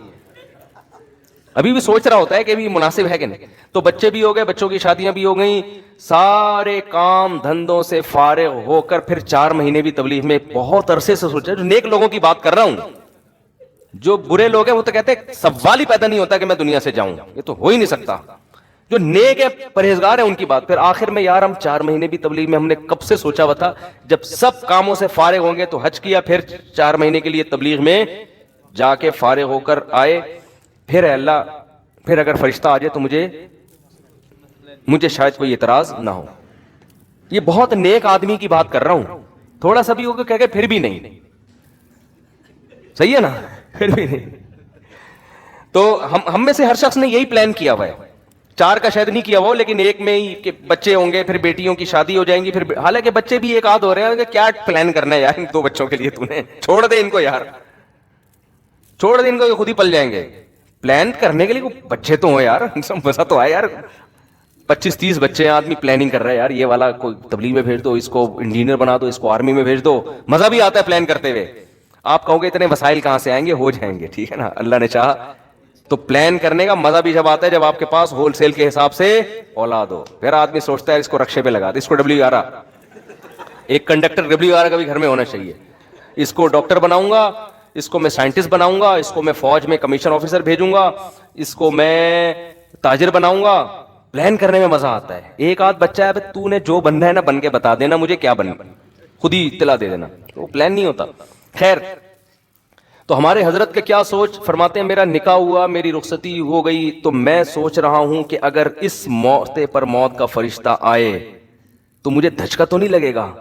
ابھی بھی سوچ رہا ہوتا ہے کہ ابھی مناسب ہے کہ نہیں. تو بچے بھی ہو گئے, بچوں کی شادیاں بھی ہو گئیں, سارے کام دھندوں سے فارغ ہو کر پھر 4 مہینے بھی تبلیغ میں بہت عرصے سے سوچا. جو نیک لوگوں کی بات کر رہا ہوں, جو برے لوگ ہیں وہ تو کہتے ہیں سوال ہی پیدا نہیں ہوتا کہ میں دنیا سے جاؤں, یہ تو ہو ہی نہیں سکتا. جو نیک ہے پرہیزگار ہے ان کی بات. پھر آخر میں یار ہم 4 مہینے بھی تبلیغ میں ہم نے کب سے سوچا ہوا تھا, جب سب کاموں سے فارغ ہوں گے تو حج کیا, پھر 4 مہینے کے لیے تبلیغ میں جا کے فارغ ہو کر آئے. پھر اللہ, پھر اگر فرشتہ آ جائے تو مجھے شاید کوئی اعتراض نہ ہو. یہ بہت نیک آدمی کی بات کر رہا ہوں, تھوڑا سا بھی ہوگا کہہ کے پھر بھی نہیں, صحیح ہے نا, پھر بھی نہیں. تو ہم میں سے ہر شخص نے یہی پلان کیا ہوا ہے. 4 کا شاید نہیں کیا ہوا, لیکن ایک میں ہی کہ بچے ہوں گے, پھر بیٹیوں کی شادی ہو جائیں گی, پھر حالانکہ بچے بھی ایک آدھ ہو رہے ہیں. کیا پلان کرنا ہے یار ان 2 بچوں کے لیے, تو نے چھوڑ دے ان کو یار, چھوڑ دے ان کو, یہ خود ہی پل جائیں گے. پلان کرنے کے لیے بچے تو ہوں یار, مزہ تو آئے یار. 25-30 بچے ہیں, آدمی پلاننگ کر رہا ہے یار, یہ والا کوئی تبلیغ میں بھیج دو, اس کو انجینئر بنا دو, اس کو آرمی میں بھیج دو. مزہ بھی آتا ہے پلان کرتے ہوئے. آپ کہو گے اتنے وسائل کہاں سے آئیں گے, ہو جائیں گے, ٹھیک ہے نا, اللہ نے چاہا. تو پلان کرنے کا مزہ بھی جب آتا ہے جب آپ کے پاس ہول سیل کے حساب سے اولاد ہو. پھر آدمی سوچتا ہے اس کو رکشے پہ لگا دے, اس کو WR, ایک کنڈکٹر WR کا بھی گھر میں ہونا چاہیے. اس کو ڈاکٹر بناؤں گا, اس کو میں سائنٹسٹ بناؤں گا, اس کو میں فوج میں کمیشن آفیسر بھیجوں گا, اس کو میں تاجر بناؤں گا. پلان کرنے میں مزہ آتا ہے. ایک آدھ بچہ ہے, تو نے جو بننا ہے نا بن کے بتا دینا مجھے کیا بننا, خود ہی اطلاع دے دینا. وہ پلان نہیں ہوتا. خیر, تو ہمارے حضرت کا کیا سوچ, فرماتے ہیں میرا نکاح ہوا, میری رخصتی ہو گئی, تو میں سوچ رہا ہوں کہ اگر اس موقع پر موت کا فرشتہ آئے تو مجھے دھچکا تو نہیں لگے گا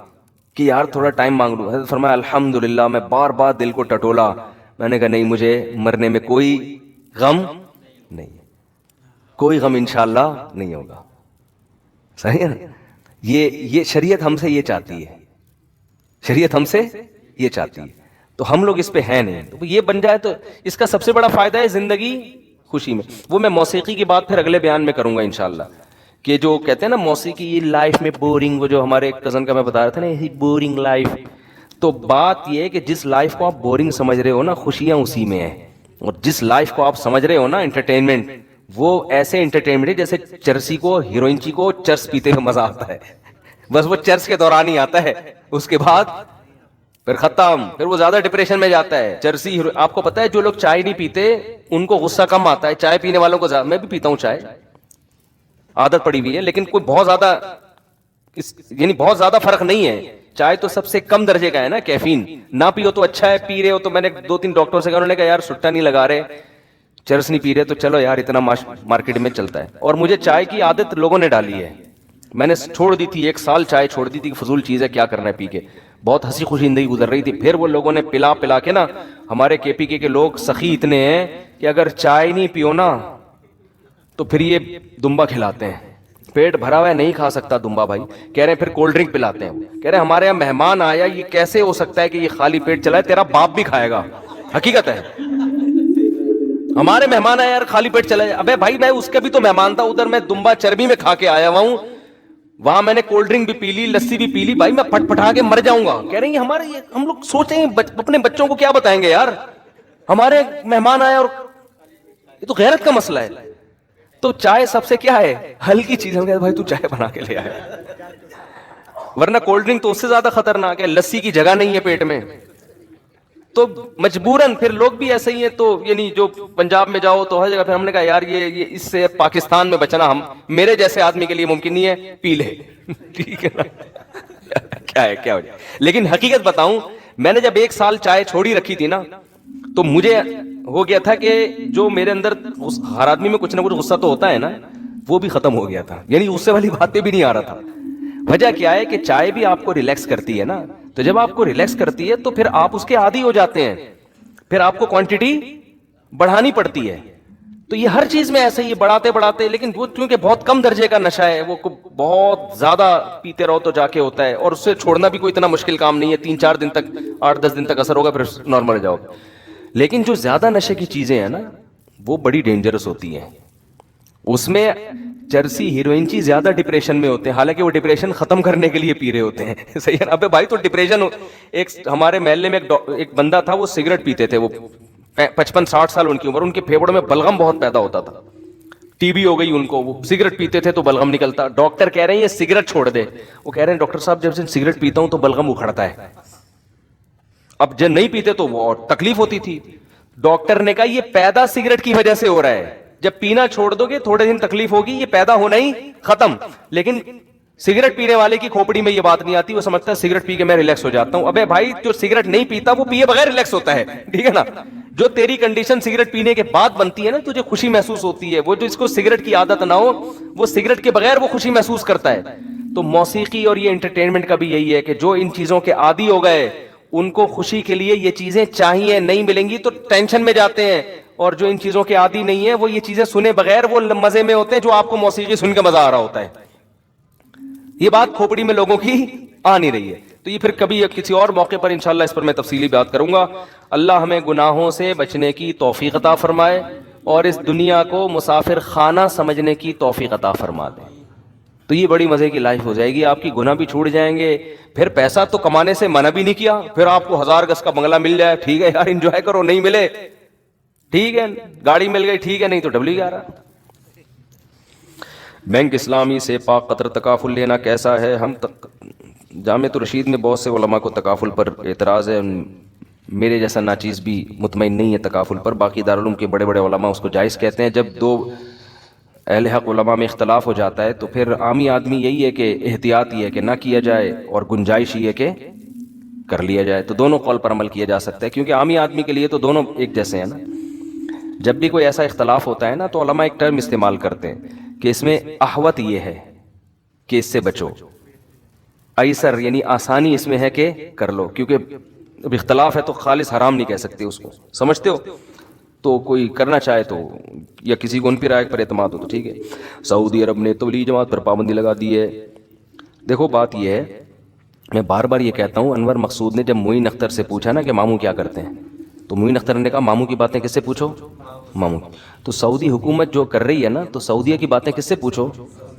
کہ یار تھوڑا ٹائم مانگ لوں. حضرت فرمایا الحمدللہ. میں بار بار دل کو ٹٹولا, میں نے کہا نہیں, مجھے مرنے میں کوئی غم نہیں, کوئی غم انشاءاللہ نہیں ہوگا. صحیح ہے نا, یہ شریعت ہم سے یہ چاہتی ہے, شریعت ہم سے یہ چاہتی ہے. تو ہم لوگ اس پہ ہیں نہیں. تو یہ بن جائے تو اس کا سب سے بڑا فائدہ ہے زندگی خوشی میں. وہ میں موسیقی کی بات پھر اگلے بیان میں کروں گا انشاءاللہ, کہ جو کہتے ہیں نا موسیقی یہ لائف میں بورنگ, وہ جو ہمارے کزن کا میں بتا رہا تھا نا, یہ بورنگ لائف. تو بات یہ ہے کہ جس لائف کو آپ بورنگ سمجھ رہے ہو نا, خوشیاں اسی میں ہیں. اور جس لائف کو آپ سمجھ رہے ہو نا انٹرٹینمنٹ, وہ ایسے انٹرٹینمنٹ ہے جیسے چرسی کو, ہیروئنچی کو چرس پیتے ہوئے مزہ آتا ہے, بس وہ چرس کے دوران ہی آتا ہے, اس کے بعد پھر ختم, پھر وہ زیادہ ڈپریشن میں جاتا ہے. چرسی, آپ کو پتا ہے جو لوگ چائے نہیں پیتے ان کو غصہ کم آتا ہے, چائے پینے والوں کو میں بھی پیتا ہوں چائے, عادت پڑی ہوئی ہے, لیکن کوئی بہت زیادہ یعنی بہت زیادہ فرق نہیں ہے. چائے تو سب سے کم درجے کا ہے نا کیفین, نہ پیو تو اچھا ہے, پی رہے ہو تو میں نے 2-3 ڈاکٹر سے کہا, انہوں نے کہا یار سٹا نہیں لگا رہے, چرس نہیں پی رہے, تو چلو یار اتنا مارکیٹ میں چلتا ہے. اور مجھے چائے کی عادت لوگوں نے ڈالی ہے, میں نے چھوڑ دی تھی 1 سال چائے چھوڑ دی تھی, فضول چیز ہے کیا کرنا ہے پی کے, بہت ہنسی خوشی زندگی گزر رہی تھی. پھر وہ لوگوں نے پلا پلا کے نا, ہمارے KPK کے لوگ سخی اتنے ہیں کہ اگر چائے نہیں پیو نا تو پھر یہ دمبا کھلاتے ہیں, پیٹ بھرا ہوا ہے نہیں کھا سکتا دمبا بھائی, کہہ رہے ہیں پھر کولڈ ڈرنک پلاتے ہیں, کہہ رہے ہیں ہمارے یہاں مہمان آیا, یہ کیسے ہو سکتا ہے کہ یہ خالی پیٹ چلا ہے, تیرا باپ بھی کھائے گا, حقیقت ہے, ہمارے مہمان آیا یار خالی پیٹ چلا ہے. ابے بھائی میں اس کے بھی تو مہمان تھا, ادھر میں دمبا چربی میں کھا کے آیا ہوا ہوں, وہاں میں نے کولڈ ڈرنک بھی پی لی, لسی بھی پی لی, بھائی میں پھٹ پھٹا کے مر جاؤں گا. کہہ رہے ہیں ہمارے, ہم لوگ سوچیں اپنے بچوں کو کیا بتائیں گے یار, ہمارے مہمان آئے, اور یہ تو غیرت کا مسئلہ ہے. تو چائے سب سے کیا ہے, ہلکی چیز. ہم کہتے بھائی تو چائے بنا کے لے آئے, ورنہ کولڈ ڈرنک تو اس سے زیادہ خطرناک ہے, لسی کی جگہ نہیں ہے پیٹ میں, تو مجبوراً پھر لوگ بھی ایسے ہی ہیں. تو یعنی جو پنجاب میں جاؤ تو ہر جگہ, پھر ہم نے کہا یار یہ اس سے پاکستان میں بچنا ہم میرے جیسے آدمی کے لیے ممکن نہیں ہے, پی لے ٹھیک ہے نا, کیا ہے کیا ہو جائے. لیکن حقیقت بتاؤں, میں نے جب 1 سال چائے چھوڑی رکھی تھی نا, تو مجھے ہو گیا تھا کہ جو میرے اندر, ہر آدمی میں کچھ نہ کچھ غصہ تو ہوتا ہے نا, وہ بھی ختم ہو گیا تھا. یعنی غصے والی بات پہ بھی نہیں آ رہا تھا. وجہ کیا ہے کہ چائے بھی آپ کو ریلیکس کرتی ہے نا, تو جب آپ کو ریلیکس کرتی ہے تو پھر آپ اس کے عادی ہو جاتے ہیں, پھر آپ کو کوانٹٹی بڑھانی پڑتی ہے. تو یہ ہر چیز میں ایسے ہی بڑھاتے بڑھاتے, لیکن وہ کیونکہ بہت کم درجے کا نشہ ہے, وہ بہت زیادہ پیتے رہو تو جا کے ہوتا ہے, اور اس سے چھوڑنا بھی کوئی اتنا مشکل کام نہیں ہے, 3-4 دن تک 8-10 دن تک اثر ہوگا, پھر نارمل ہو جاؤ. لیکن جو زیادہ نشے کی چیزیں ہیں نا وہ بڑی ڈینجرس ہوتی ہیں. اس میں چرسی ہیروئن زیادہ ڈپریشن میں ہوتے ہیں, حالانکہ وہ ڈپریشن ختم کرنے کے لیے پی رہے ہوتے ہیں. صحیح ہے نا. ابے بھائی تو ڈپریشن, ایک ہمارے محلے میں ایک بندہ تھا, وہ سگریٹ پیتے تھے, وہ 55-60 سال ان کی عمر, ان کے پھیپڑوں میں بلغم بہت پیدا ہوتا تھا, ٹی بی ہو گئی ان کو, وہ سگریٹ پیتے تھے تو بلغم نکلتا. ڈاکٹر کہہ رہے ہیں یہ سگریٹ چھوڑ دے, وہ کہہ رہے ہیں ڈاکٹر صاحب جب سے سگریٹ پیتا ہوں تو بلغم اکھڑتا ہے. اب جب نہیں پیتے تو وہ تکلیف ہوتی تھی. ڈاکٹر نے کہا یہ پیدا سگریٹ کی وجہ سے ہو رہا ہے, جب پینا چھوڑ دو گے تھوڑے دن تکلیف ہوگی, یہ پیدا ہونا ہی ختم. لیکن سگریٹ پینے والے کی کھوپڑی میں یہ بات نہیں آتی, وہ سمجھتا ہے سگریٹ پی کے میں ریلیکس ہو جاتا ہوں. ابے بھائی جو سگریٹ نہیں پیتا وہ پیے بغیر ریلیکس ہوتا ہے, ٹھیک ہے نا. جو تیری کنڈیشن سگریٹ پینے کے بعد بنتی ہے نا, تجھے خوشی محسوس ہوتی ہے, وہ جو اس کو سگریٹ کی عادت نہ ہو وہ سگریٹ کے بغیر وہ خوشی محسوس کرتا ہے. تو موسیقی اور یہ انٹرٹینمنٹ کا بھی یہی ہے کہ جو ان چیزوں کے عادی ہو گئے ان کو خوشی کے لیے یہ چیزیں چاہیے, نہیں ملیں گی تو ٹینشن میں جاتے ہیں. اور جو ان چیزوں کے عادی نہیں ہے وہ یہ چیزیں سنے بغیر وہ مزے میں ہوتے ہیں, جو آپ کو موسیقی سن کے مزہ آ رہا ہوتا ہے. یہ بات کھوپڑی میں لوگوں کی آ نہیں رہی ہے. تو یہ پھر کبھی کسی اور موقع پر انشاءاللہ اس پر میں تفصیلی بات کروں گا. اللہ ہمیں گناہوں سے بچنے کی توفیق عطا فرمائے اور اس دنیا کو مسافر خانہ سمجھنے کی توفیق عطا فرما دے. تو یہ بڑی مزے کی لائف ہو جائے گی, آپ کی گناہ بھی چھوٹ جائیں گے. پھر پیسہ تو کمانے سے منع بھی نہیں کیا, پھر آپ کو 1000 گز کا بنگلہ مل جائے, ٹھیک ہے یار انجوائے کرو, نہیں ملے ٹھیک ہے, گاڑی مل گئی ٹھیک ہے, نہیں تو ڈبلی گا رہا. بینک اسلامی سے پاک قطر تکافل لینا کیسا ہے؟ ہم جامعۃ الرشید میں بہت سے علماء کو تکافل پر اعتراض ہے, میرے جیسا ناچیز بھی مطمئن نہیں ہے تکافل پر. باقی دارالعلوم کے بڑے بڑے علماء اس کو جائز کہتے ہیں. جب 2 اہل حق علماء میں اختلاف ہو جاتا ہے تو پھر عامی آدمی یہی ہے کہ احتیاط یہ ہے کہ نہ کیا جائے, اور گنجائش یہ ہے کہ کر لیا جائے. تو دونوں قول پر عمل کیا جا سکتا ہے, کیونکہ عامی آدمی کے لیے تو دونوں ایک جیسے ہیں نا. جب بھی کوئی ایسا اختلاف ہوتا ہے نا تو علماء ایک ٹرم استعمال کرتے ہیں کہ اس میں احوط یہ ہے کہ اس سے بچو, ایسر یعنی آسانی اس میں ہے کہ کر لو, کیونکہ اب اختلاف ہے تو خالص حرام نہیں کہہ سکتے اس کو, سمجھتے ہو. تو کوئی کرنا چاہے تو, یا کسی کو ان پہ رائے پر اعتماد ہو تو ٹھیک ہے. سعودی عرب نے تبلیغی جماعت پر پابندی لگا دی ہے. دیکھو بات یہ ہے, میں بار بار یہ کہتا ہوں, انور مقصود نے جب معین اختر سے پوچھا نا کہ ماموں کیا کرتے ہیں, تو معین اختر نے کہا ماموں کی باتیں کس سے پوچھو, ماموں. تو سعودی حکومت جو کر رہی ہے نا, تو سعودیہ کی باتیں کس سے پوچھو,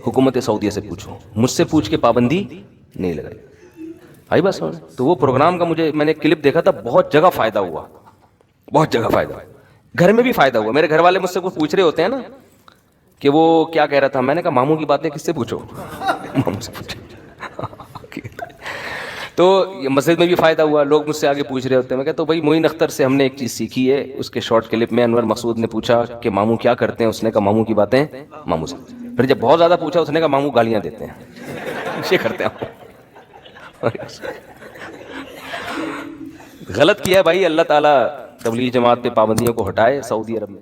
حکومت سعودیہ سے پوچھو, مجھ سے پوچھ کے پابندی نہیں لگائی. آئی بس. تو وہ پروگرام کا میں نے کلپ دیکھا تھا, بہت جگہ فائدہ ہوا, بہت جگہ فائدہ ہوا, گھر میں بھی فائدہ ہوا. میرے گھر والے مجھ سے پوچھ رہے ہوتے ہیں نا کہ وہ کیا کہہ رہا تھا, میں نے کہا ماموں کی باتیں کس سے پوچھو, ماموں سے پوچھو. تو یہ مسجد میں بھی فائدہ ہوا, لوگ مجھ سے آگے پوچھ رہے ہوتے ہیں. میں کہتا ہوں بھائی معین اختر سے ہم نے ایک چیز سیکھی ہے. اس کے شارٹ کلپ میں انور مقصود نے پوچھا کہ ماموں کیا کرتے ہیں, اس نے کہا ماموں کی باتیں ماموں سے. پھر جب بہت زیادہ پوچھا اس نے کہا ماموں گالیاں دیتے ہیں. یہ کرتے ہیں. غلط کیا ہے بھائی. اللہ تعالیٰ تبلیغ جماعت پہ پابندیوں کو ہٹائے. سعودی عرب میں